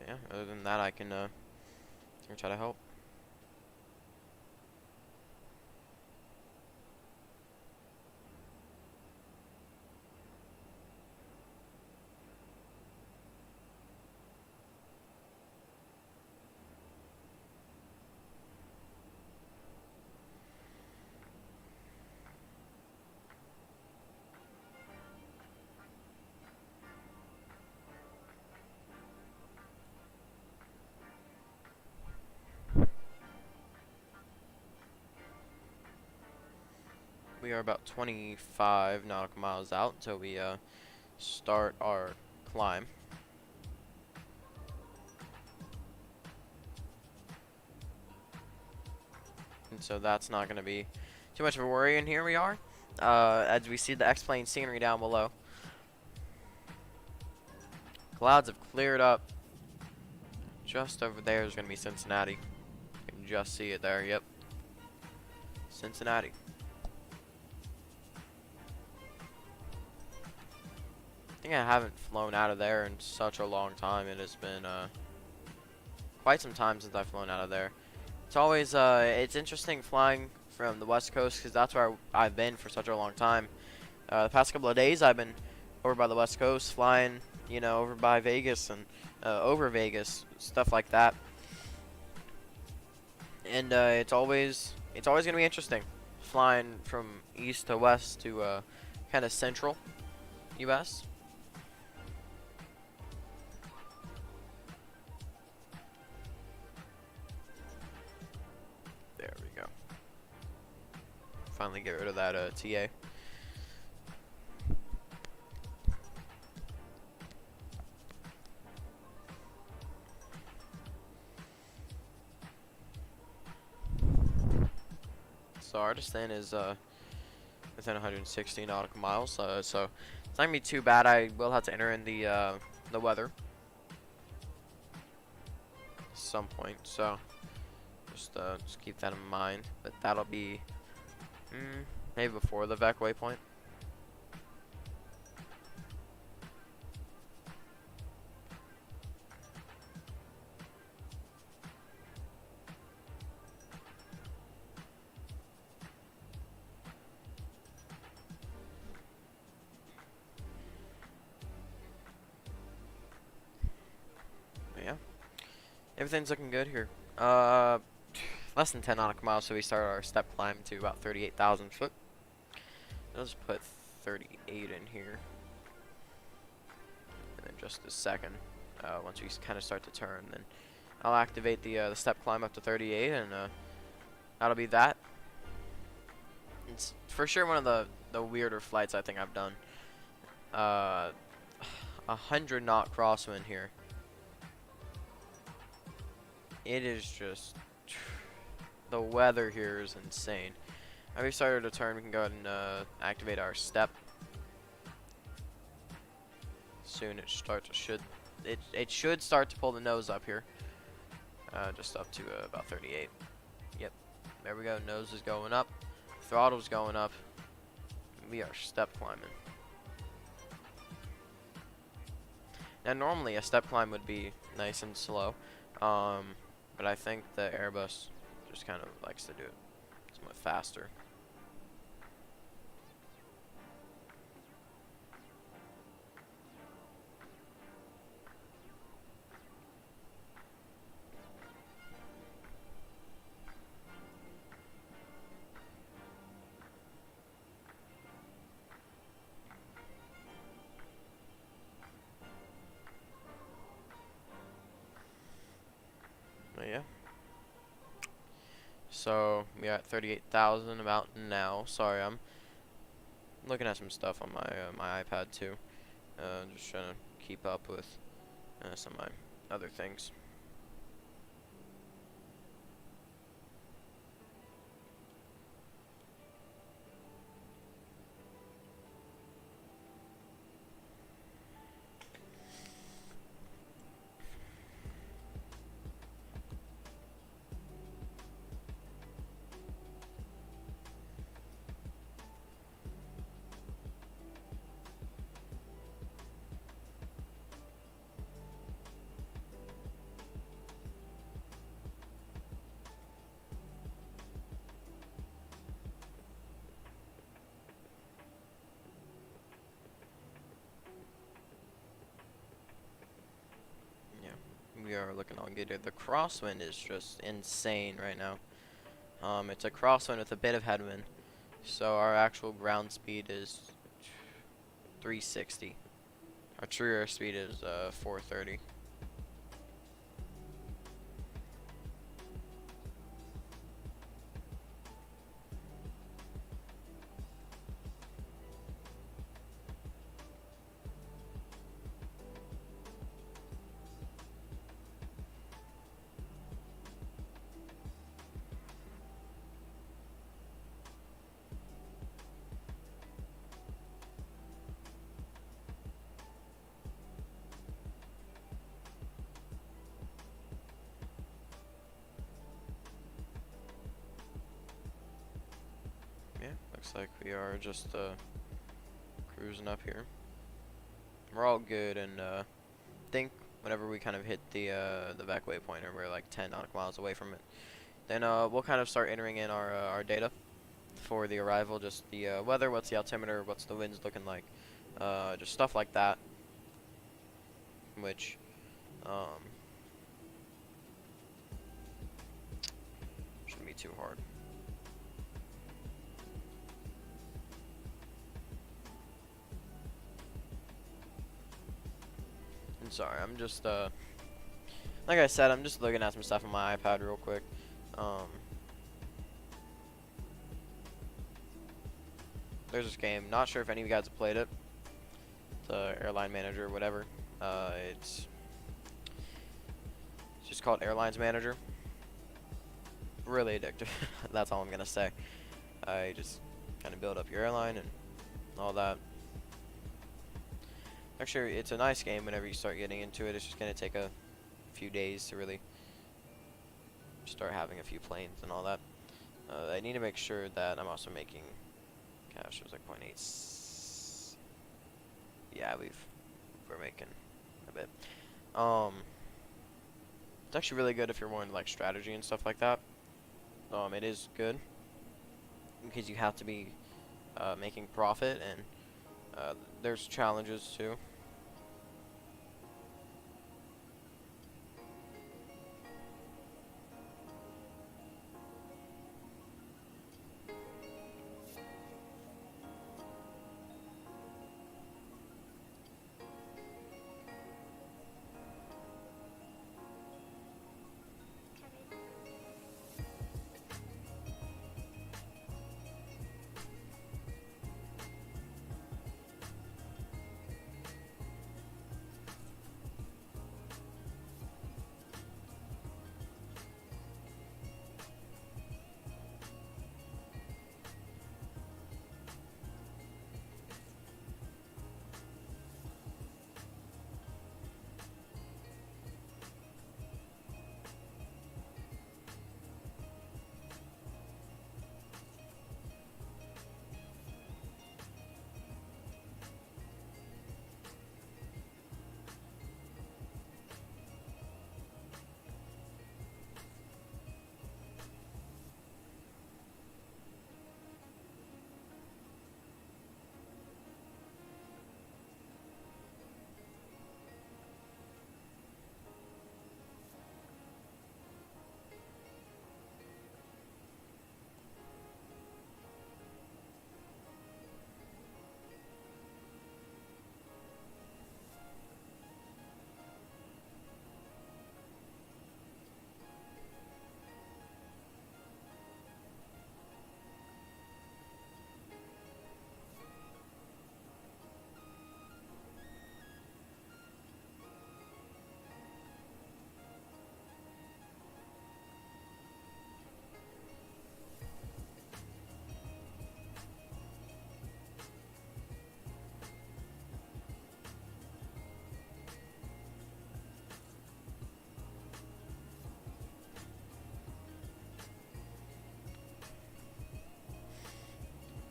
Yeah, other than that, I can try to help. We are about 25 nautical miles out until we start our climb. And so that's not going to be too much of a worry. And here we are, as we see the X-plane scenery down below. Clouds have cleared up. Just over there is going to be Cincinnati. You can just see it there. Yep, Cincinnati. I think I haven't flown out of there in such a long time. It has been quite some time since I've flown out of there. It's always it's interesting flying from the West Coast because that's where I've been for such a long time. The past couple of days I've been over by the West Coast flying, you know, over by Vegas and over Vegas, stuff like that. And it's always gonna be interesting flying from east to west to kind of central U.S. There we go. Finally get rid of that TA. So our descent is within 160 nautical miles, so it's not gonna be too bad. I will have to enter in the weather at some point, so just keep that in mind. But that'll be maybe before the VEC waypoint. Yeah, everything's looking good here. Less than 10 nautical miles, so we start our step climb to about 38,000 foot. I'll just put 38 in here. And in just a second, once we kind of start to turn, then I'll activate the step climb up to 38, and that'll be that. It's for sure one of the weirder flights I think I've done. 100 knot crosswind here. It is just, the weather here is insane. Now we started to turn, we can go ahead and activate our step. Soon it should start to pull the nose up here. Just up to about 38. Yep, there we go. Nose is going up, throttle's going up. We are step climbing. Now normally a step climb would be nice and slow, but I think the Airbus just kind of likes to do it somewhat faster. But yeah. So we are at 38,000 about now. Sorry, I'm looking at some stuff on my my iPad too. Just trying to keep up with some of my other things. we are looking all good here. The crosswind is just insane right now. It's a crosswind with a bit of headwind. So our actual ground speed is 360. Our true air speed is 430. Yeah, looks like we are just cruising up here. We're all good, and think whenever we kind of hit the back waypoint, or we're like 10 nautical miles away from it, then we'll kind of start entering in our data for the arrival, just the weather, what's the altimeter, what's the winds looking like, just stuff like that, which shouldn't be too hard. I'm sorry, I'm just like I said, I'm just looking at some stuff on my iPad real quick. There's this game, not sure if any of you guys have played it. The Airline Manager, whatever. It's just called Airlines Manager. Really addictive. That's all I'm gonna say. I just kind of build up your airline and all that. Actually, it's a nice game whenever you start getting into it. It's just gonna take a few days to really start having a few planes and all that. I need to make sure that I'm also making cash. It was like 0.8. Yeah, we're making a bit. It's actually really good if you're more into like strategy and stuff like that. It is good because you have to be making profit, and there's challenges too.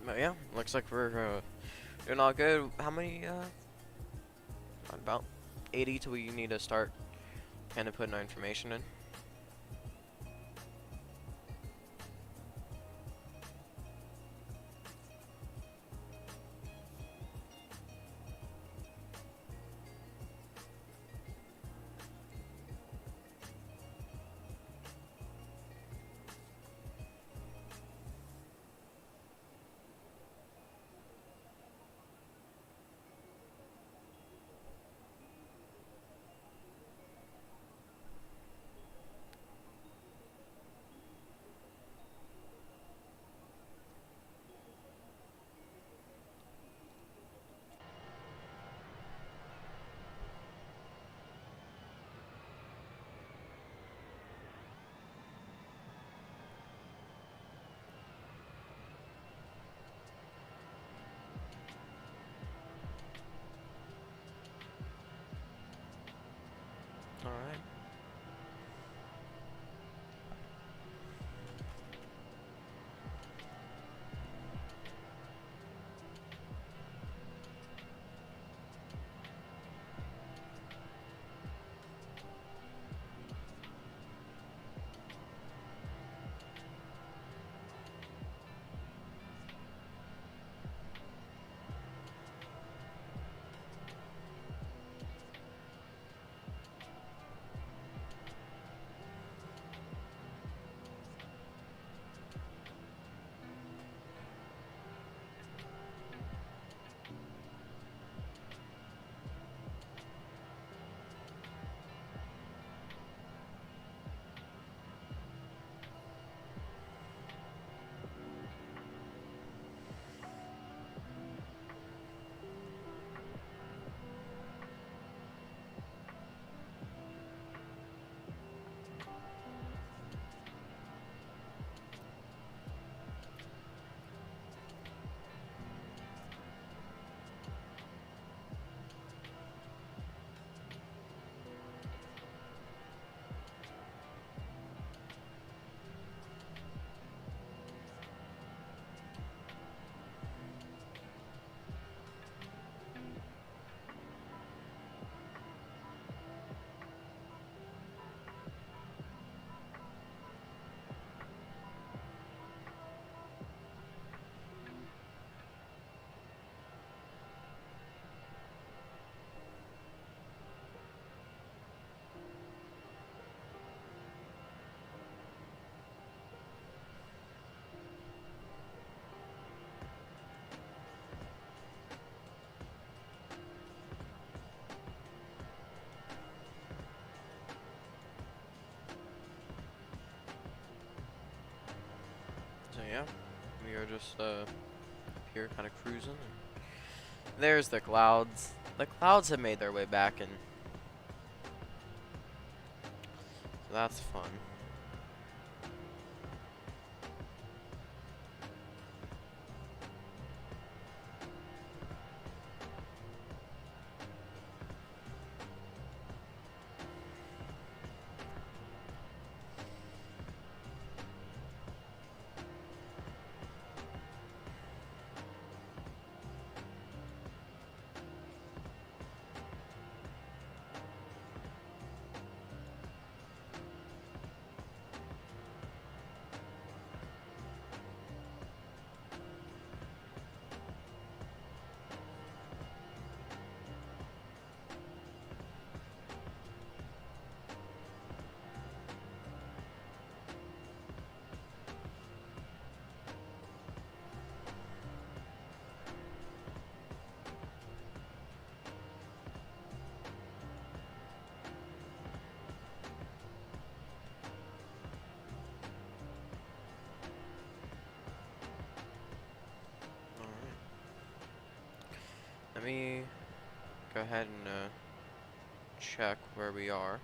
But yeah, looks like we're doing all good. How many? About 80 till we need to start kind of putting our information in. Alright. So yeah, we are just up here kind of cruising. There's the clouds. The clouds have made their way back, and so that's fun. Alright. Let me go ahead and check where we are.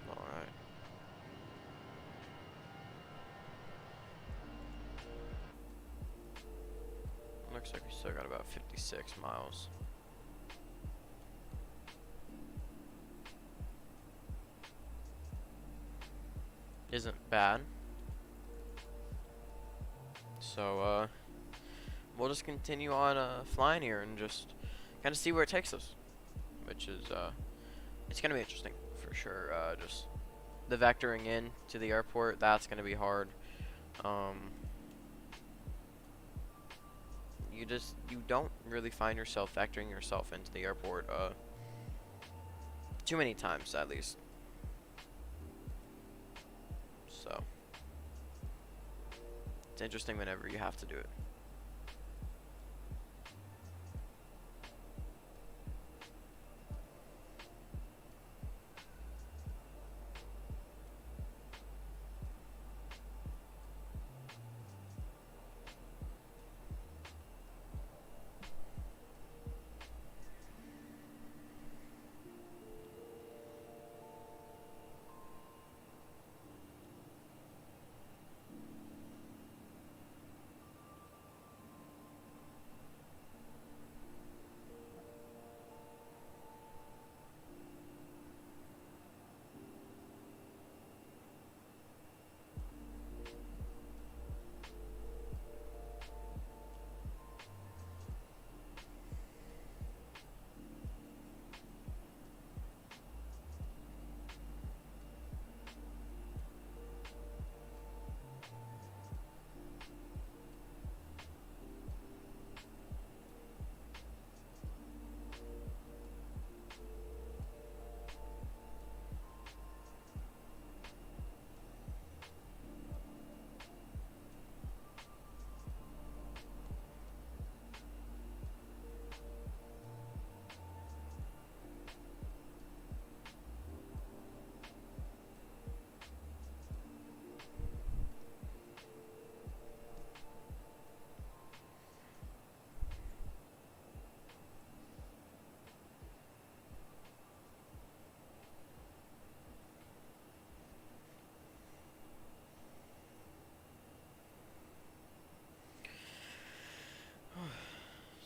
Alright. Looks like we still got about 56 miles. Isn't bad. So, we'll just continue on flying here and just kind of see where it takes us. Which is, it's going to be interesting for sure. Just the vectoring in to the airport, that's going to be hard. You don't really find yourself vectoring yourself into the airport too many times, at least. So it's interesting whenever you have to do it.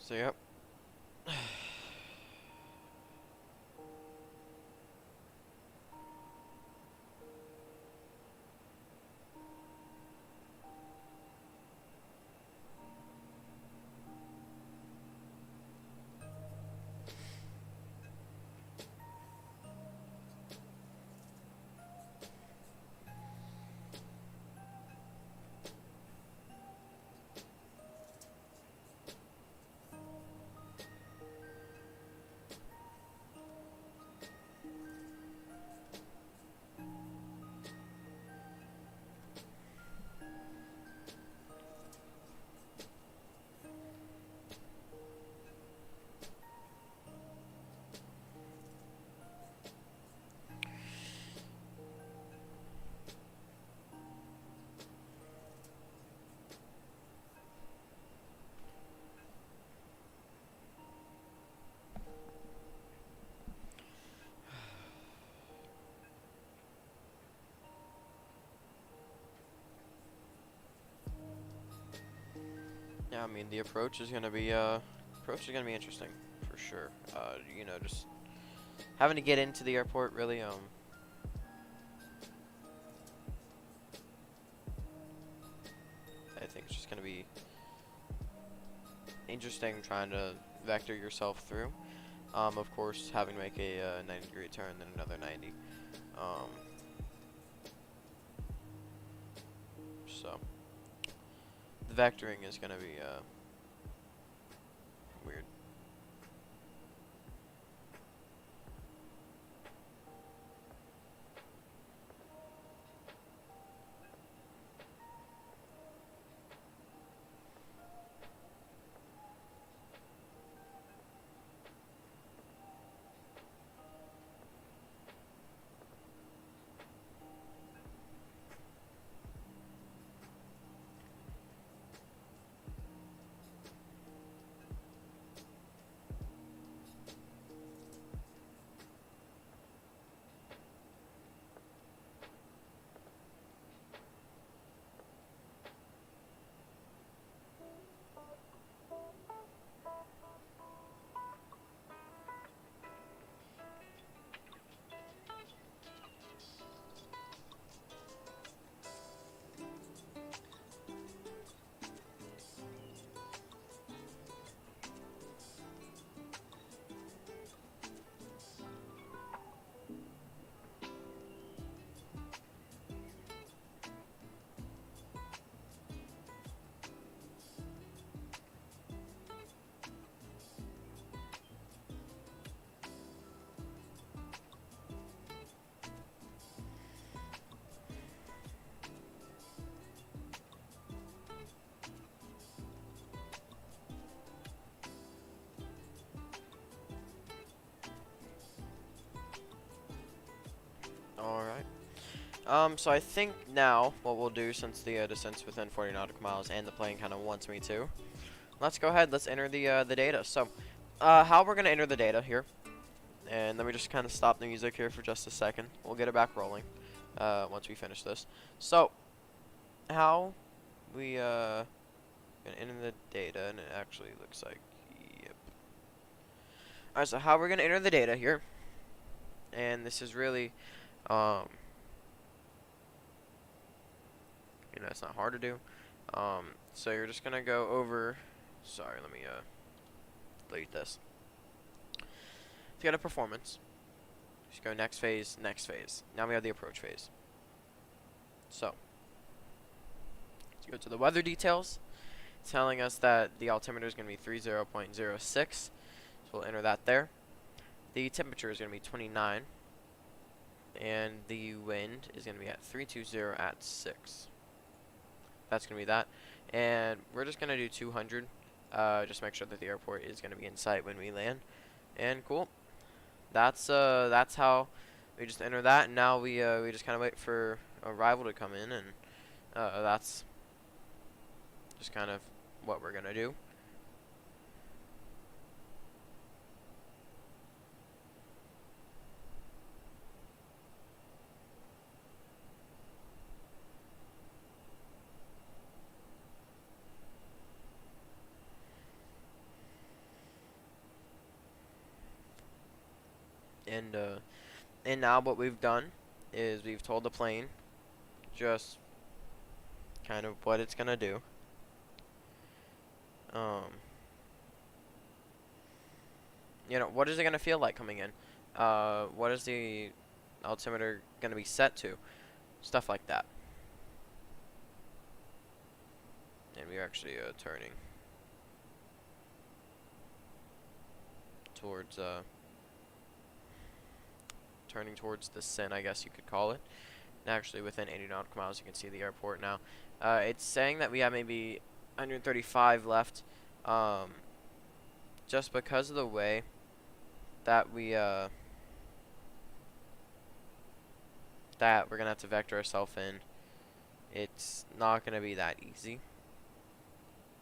So yep. Yeah, I mean the approach is gonna be interesting for sure. You know, just having to get into the airport really I think it's just gonna be interesting trying to vector yourself through. Of course, having to make a 90-degree turn, then another 90. Um, so the vectoring is gonna be weird. All right. So I think now what we'll do, since the descent's within 40 nautical miles and the plane kind of wants me to, let's go ahead. Let's enter the data. So, how we're gonna enter the data here, and let me just kind of stop the music here for just a second. We'll get it back rolling once we finish this. So, how we gonna enter the data, and it actually looks like, yep. All right. So how we're gonna enter the data here, and this is really, um, you know, it's not hard to do. So you're just gonna go over. Sorry, let me delete this. If you got a performance, just go next phase, next phase. Now we have the approach phase. So let's go to the weather details. It's telling us that the altimeter is gonna be 30.06. So we'll enter that there. The temperature is gonna be 29, and the wind is gonna be at 320 at 6. That's gonna be that, and we're just gonna do 200. Just make sure that the airport is gonna be in sight when we land. And cool. That's how we just enter that, and now we just kind of wait for arrival to come in, and that's just kind of what we're gonna do. And now what we've done is we've told the plane just kind of what it's gonna do. Um, what is it gonna feel like coming in? What is the altimeter gonna be set to? Stuff like that. And we're actually turning towards the sin, I guess you could call it. And actually, within 80 nautical miles, you can see the airport now. It's saying that we have maybe 135 left, just because of the way that that we're gonna have to vector ourselves in. It's not gonna be that easy.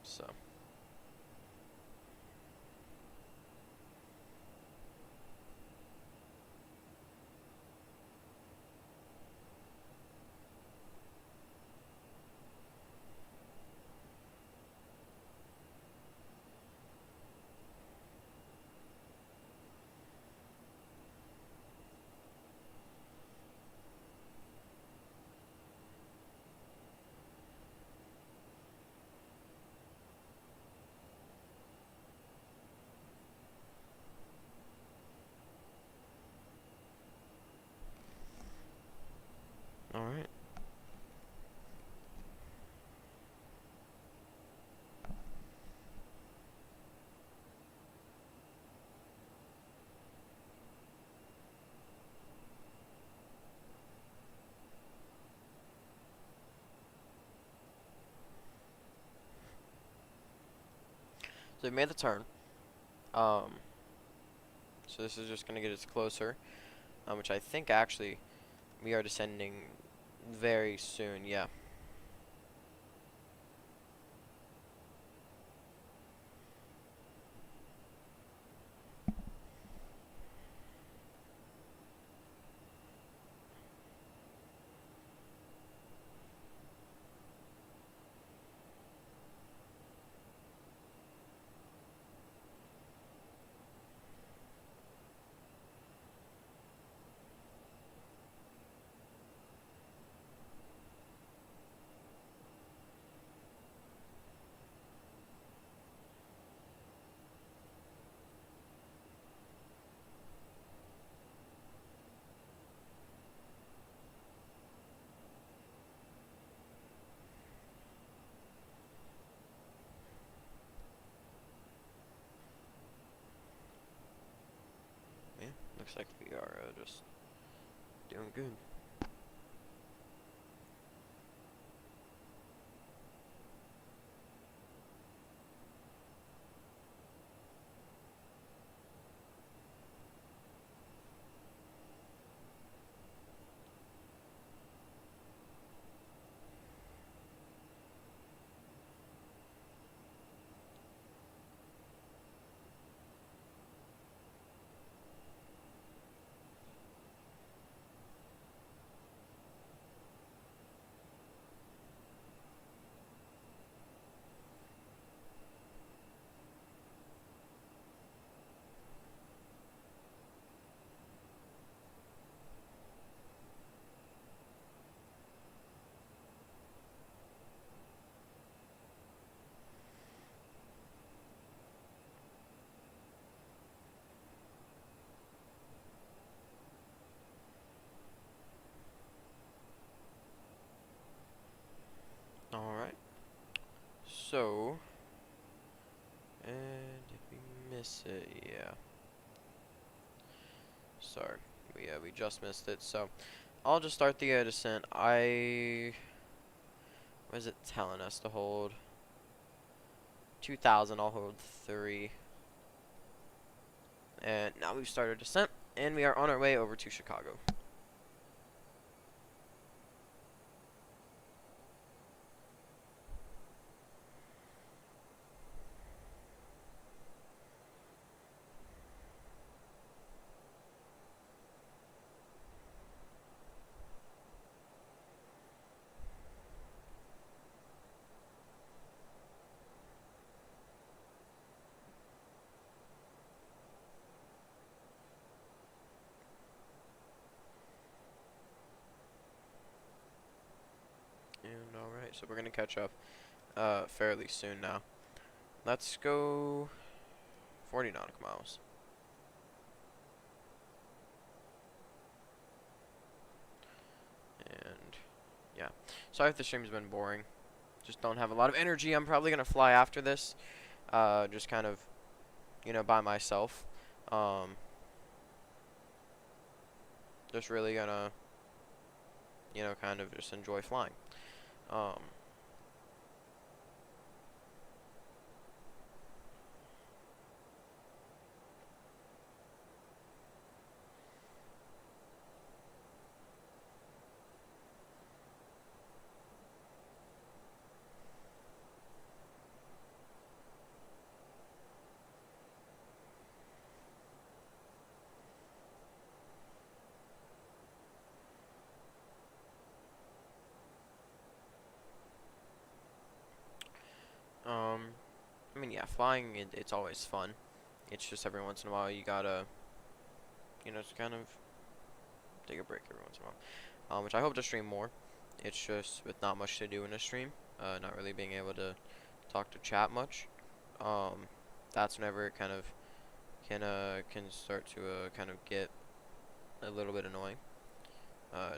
So. Alright. So we made the turn. So this is just gonna get us closer, which I think actually we are descending very soon. Yeah. Yeah. Looks like we are just doing good. Alright. So, and if we miss it, yeah. Sorry, we just missed it. So, I'll just start the descent. What is it telling us to hold? 2,000. I'll hold 3. And now we've started descent, and we are on our way over to Chicago. Alright, so we're gonna catch up fairly soon now. Let's go 40 nautical miles. And yeah, sorry if the stream's been boring. Just don't have a lot of energy. I'm probably gonna fly after this, just kind of, by myself. Um, just really gonna, kind of just enjoy flying. Um, um, I mean, yeah, flying, it's always fun. It's just every once in a while you gotta, just kind of take a break every once in a while. Which I hope to stream more. It's just with not much to do in a stream, not really being able to talk to chat much. Um, that's whenever it kind of can start to kind of get a little bit annoying.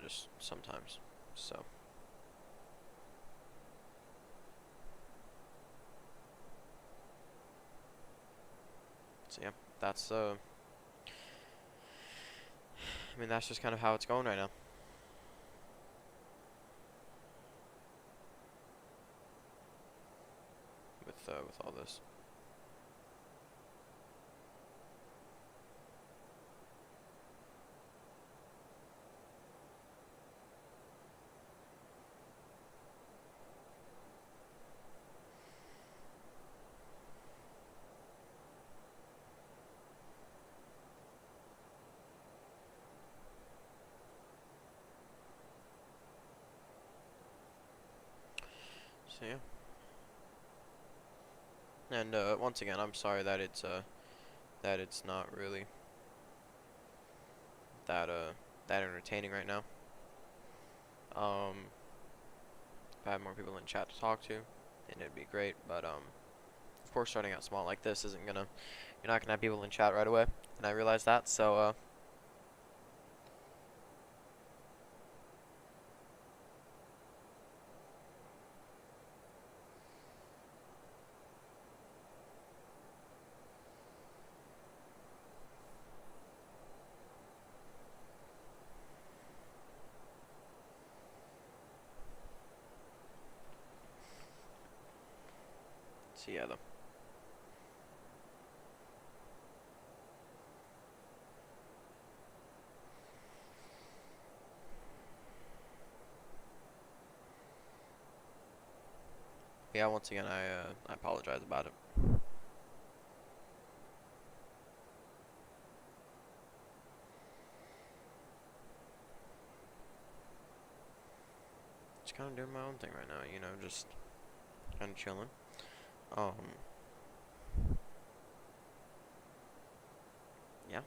Just sometimes. So yeah, that's I mean, that's just kind of how it's going right now. With all this. So yeah. And once again, I'm sorry that it's not really that that entertaining right now. If I had more people in chat to talk to, then it'd be great. But of course, starting out small like this isn't gonna. You're not gonna have people in chat right away, and I realize that. So yeah, though. Yeah, once again, I apologize about it. Just kind of doing my own thing right now, just kind of chilling. Um, yeah.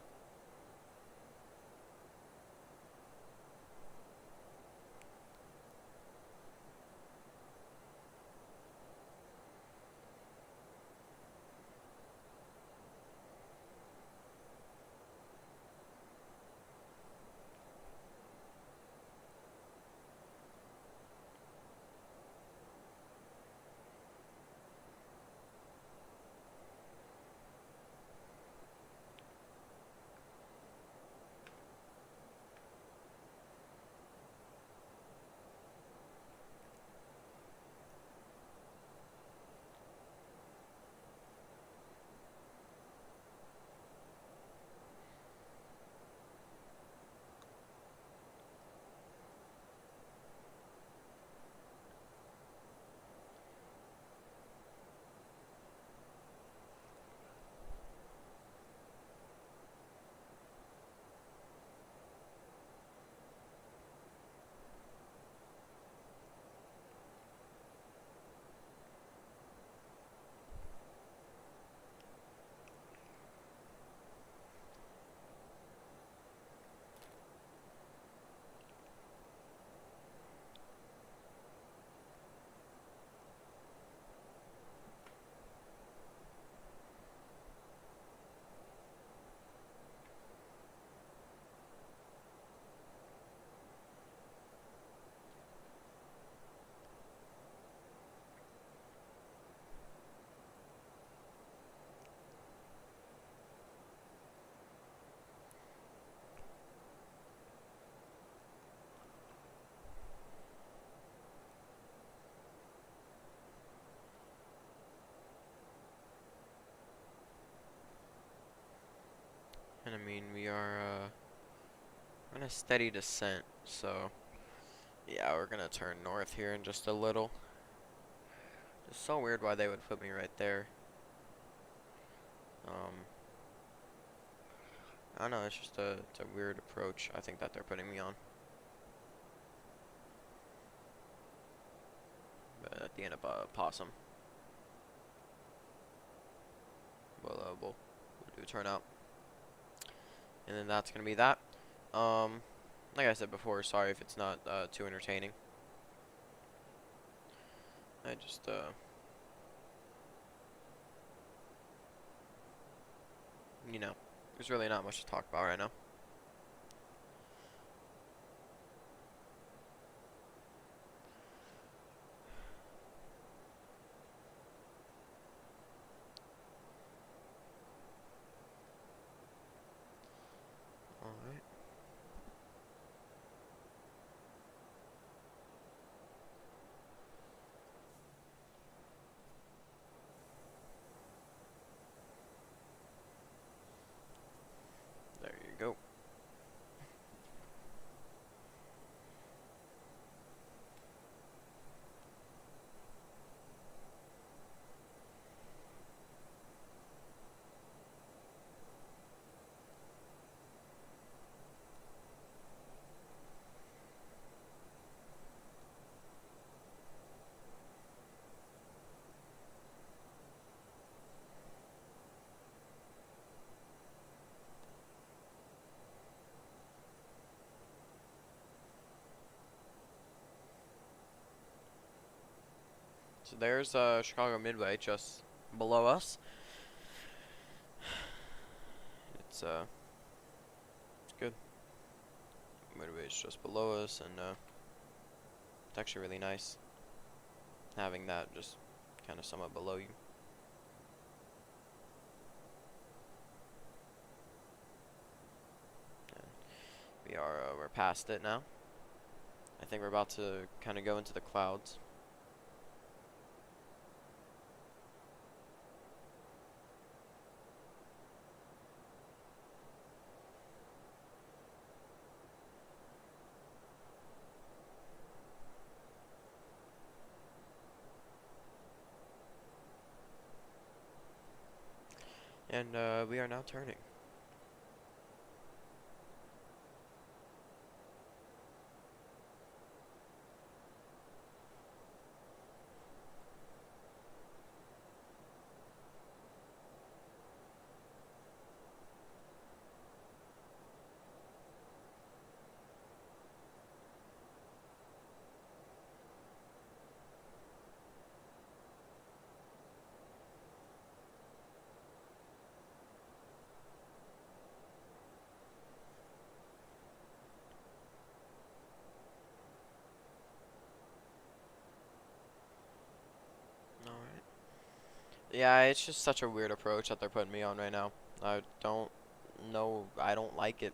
mean, we are on a steady descent, so yeah, we're gonna turn north here in just a little. It's so weird why they would put me right there. I don't know, it's a weird approach I think that they're putting me on. But at the end of Possum, we'll do a turnout. And then that's gonna be that. Like I said before, sorry if it's not too entertaining. I just you know, there's really not much to talk about right now. Alright. There you go. So there's Chicago Midway just below us. It's it's good. Midway is just below us, and it's actually really nice having that just kind of somewhat below you. And we're past it now. I think we're about to kind of go into the clouds. And we are now turning. Alright. Yeah, it's just such a weird approach that they're putting me on right now. I don't know. I don't like it.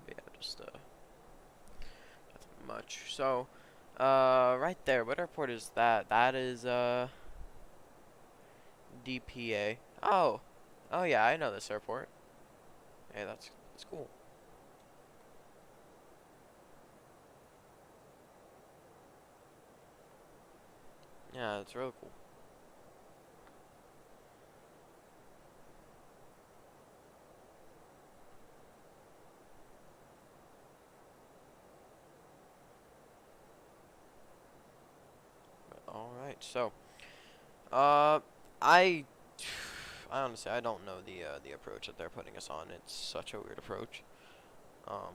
Yeah, just nothing much. So, right there. What airport is that? That is DPA. Oh, oh yeah, I know this airport. Hey, that's cool. Yeah, it's really cool. But, all right, so, uh, I I honestly, I don't know the approach that they're putting us on. It's such a weird approach. Um,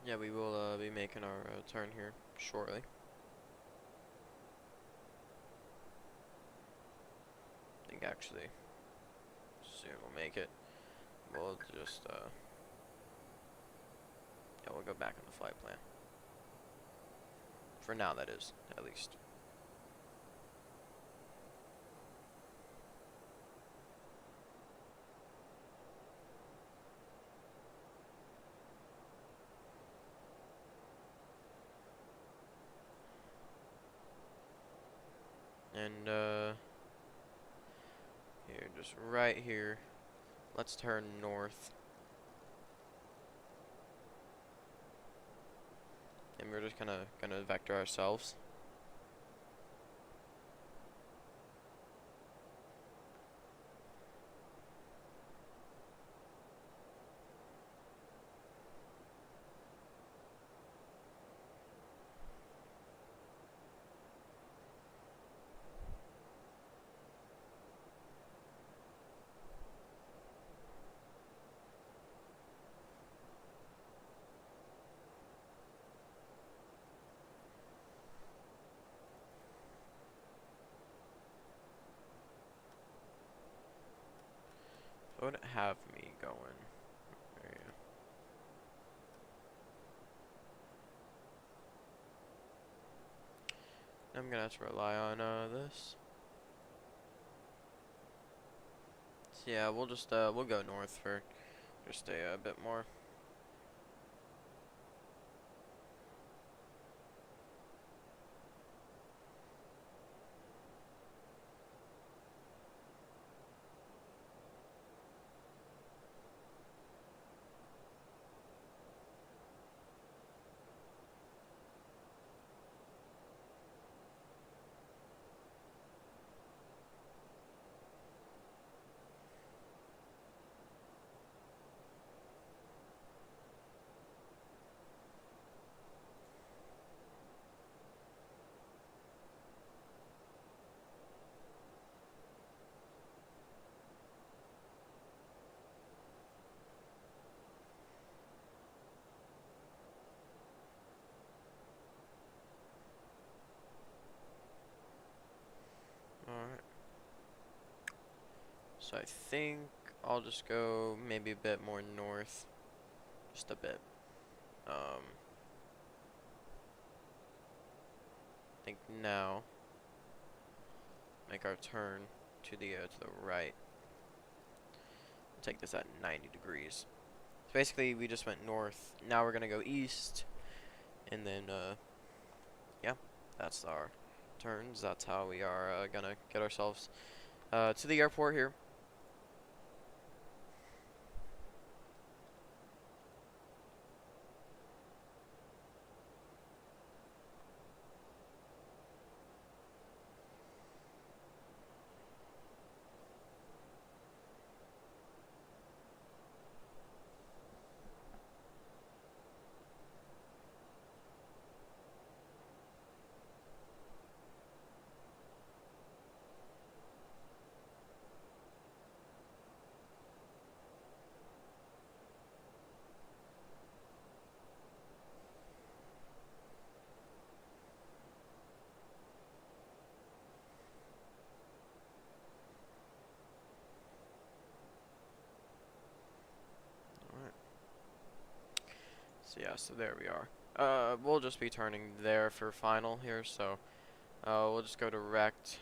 yeah, we will be making our turn here shortly. I think actually soon we'll make it. We'll just yeah, we'll go back on the flight plan. For now, that is, at least. And here, just right here. Let's turn north. And we're just gonna vector ourselves. So would it have me going? There you go. I'm gonna have to rely on this. So yeah, we'll just we'll go north for just a bit more. Alright. So I think I'll just go maybe a bit more north. Just a bit. I think now make our turn to the right. Take this at 90 degrees. So basically we just went north. Now we're gonna go east, and then yeah, that's our turns. That's how we are gonna get ourselves to the airport here. Alright. So yeah, so there we are. We'll just be turning there for final here, so we'll just go direct,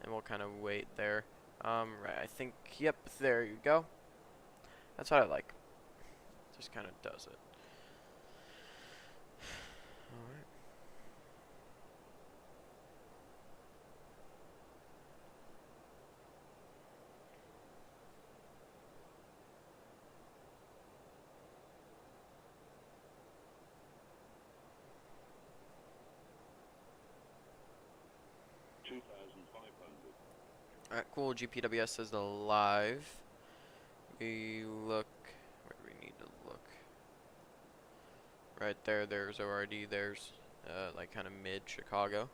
and we'll kind of wait there. Right, I think, yep, there you go. That's what I like. Just kind of does it. Alright. Alright, cool. GPWS is alive. We look. Where do we need to look? Right there, there's ORD. There's, like, kind of mid Chicago.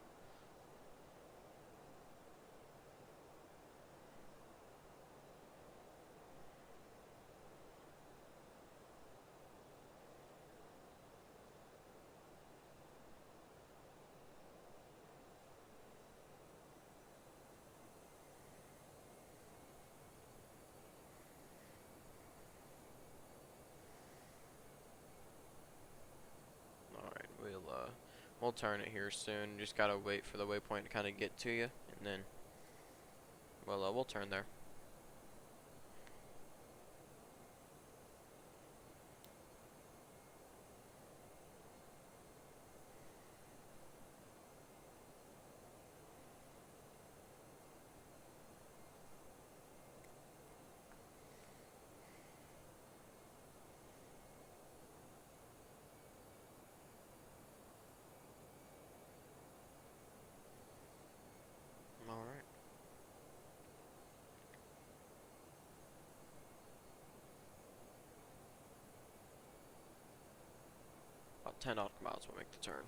Alright, we'll turn it here soon. Just gotta wait for the waypoint to kind of get to you, and then we'll turn there. Alright. About 10 nautical miles will make the turn.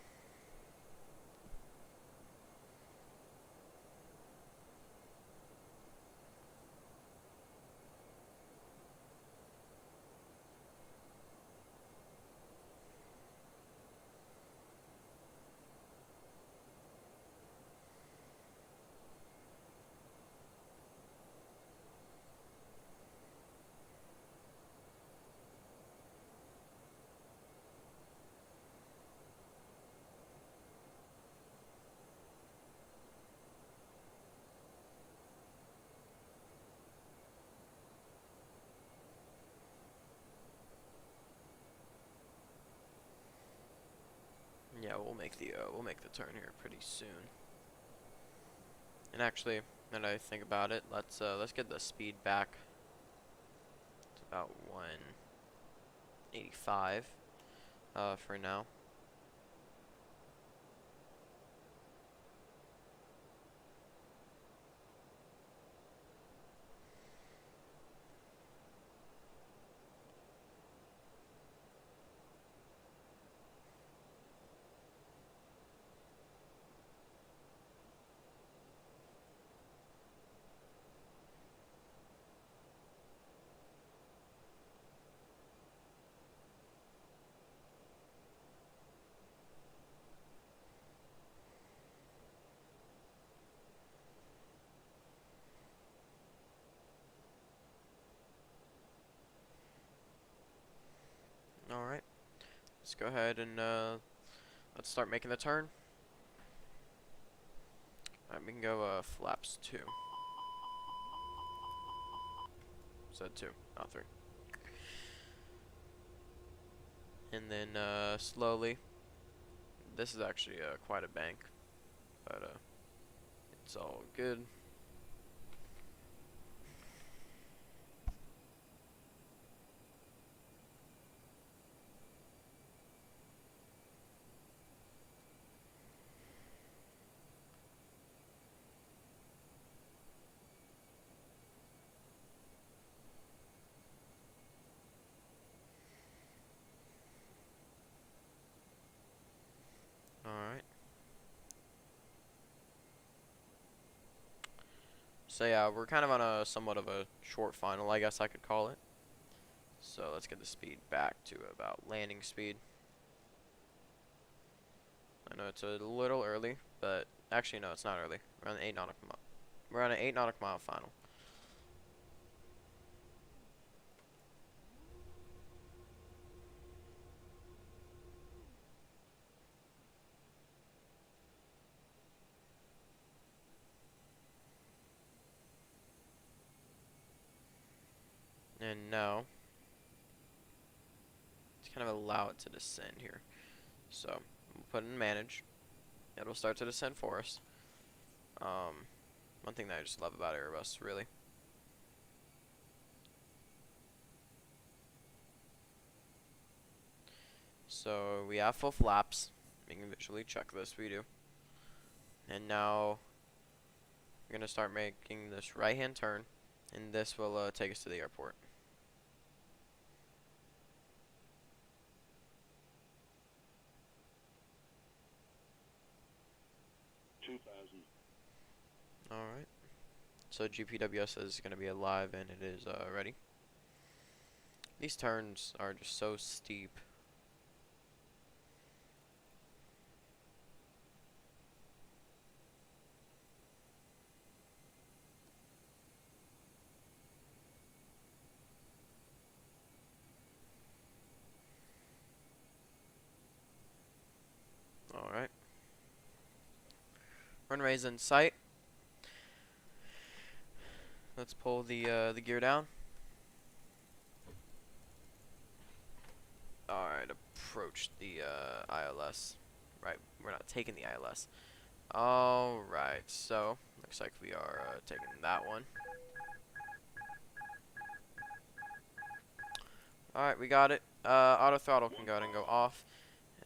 Yeah, we'll make the turn here pretty soon. And actually, now that I think about it, let's get the speed back to about 185 for now. Alright, let's go ahead and let's start making the turn. Alright, we can go flaps 2. Said 2, not 3. And then slowly. This is actually quite a bank, but it's all good. Alright. So yeah, we're kind of on a somewhat of a short final, I guess I could call it. So let's get the speed back to about landing speed. I know it's a little early, but actually no, it's not early. We're on the 8 nautical mile. We're on an 8 nautical mile final. And now, let's kind of allow it to descend here. So, we'll put in manage. It'll start to descend for us. One thing that I just love about Airbus, really. So, we have full flaps. We can visually check this, we do. And now, we're gonna start making this right-hand turn, and this will take us to the airport. Alright. So GPWS is gonna be alive and it is ready. These turns are just so steep. Alright. Runway's in sight. Let's pull the gear down. Alright, approach the ILS. Right, we're not taking the ILS. Alright, so looks like we are taking that one. Alright, we got it. Auto throttle can go ahead and go off.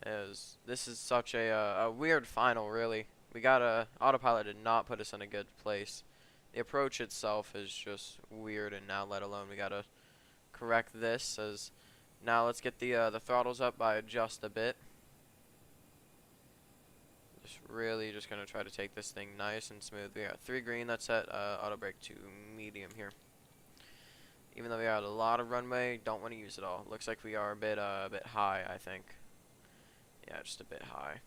As this is such a weird final, really. We got autopilot did not put us in a good place. The approach itself is just weird, and now let alone we gotta correct this. As now let's get the throttles up by just a bit. Just really just gonna try to take this thing nice and smooth. We got 3 green. That's set auto brake to medium here. Even though we got a lot of runway, don't want to use it all. Looks like we are a bit high, I think. Yeah, just a bit high.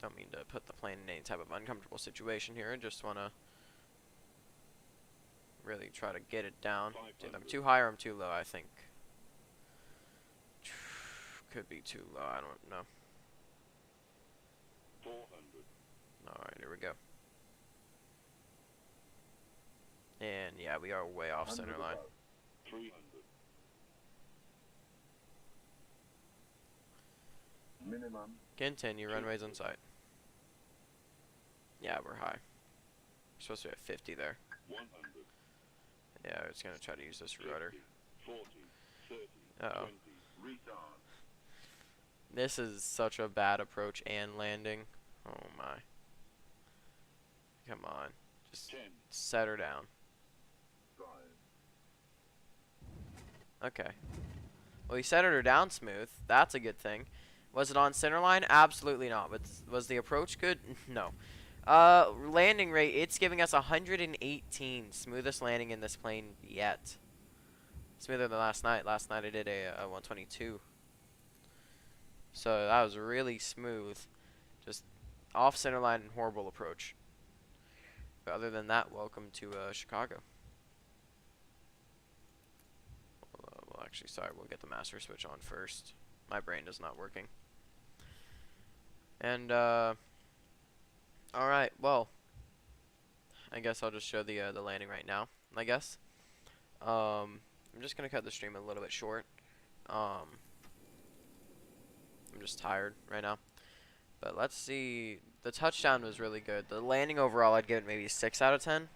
Don't mean to put the plane in any type of uncomfortable situation here. Just want to really try to get it down. Dude, I'm too high or I'm too low, I think. Could be too low, I don't know. 400. Alright, here we go. And yeah, we are way off center line. 300. Minimum. Continue, runways in sight. Yeah, we're high. We're supposed to be at 50 there. 100. Yeah, it's gonna try to use this rudder. 40, 30, Uh-oh. 20. Retard. This is such a bad approach and landing. Oh my. Come on. Just 10. set her down. 5. Okay. Well, he set her down smooth. That's a good thing. Was it on center line? Absolutely not. But was the approach good? No. Landing rate, it's giving us 118. Smoothest landing in this plane yet. Smoother than last night. Last night I did a 122. So that was really smooth. Just off center line and horrible approach. But other than that, welcome to Chicago. Well, actually, sorry, we'll get the master switch on first. My brain is not working. And, alright, well, I guess I'll just show the landing right now, I guess. I'm just going to cut the stream a little bit short. I'm just tired right now. But let's see. The touchdown was really good. The landing overall, I'd give it maybe 6 out of 10.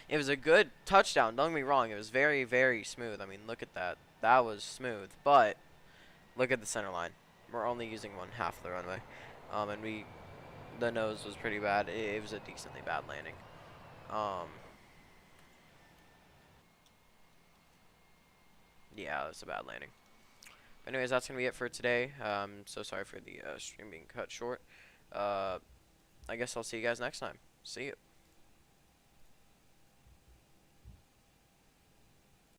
It was a good touchdown. Don't get me wrong. It was very, very smooth. I mean, look at that. That was smooth. But look at the center line. We're only using 1/2 of the runway. And the nose was pretty bad. It was a decently bad landing. Yeah, it's a bad landing. Anyways, that's going to be it for today. So sorry for the stream being cut short. I guess I'll see you guys next time. See you.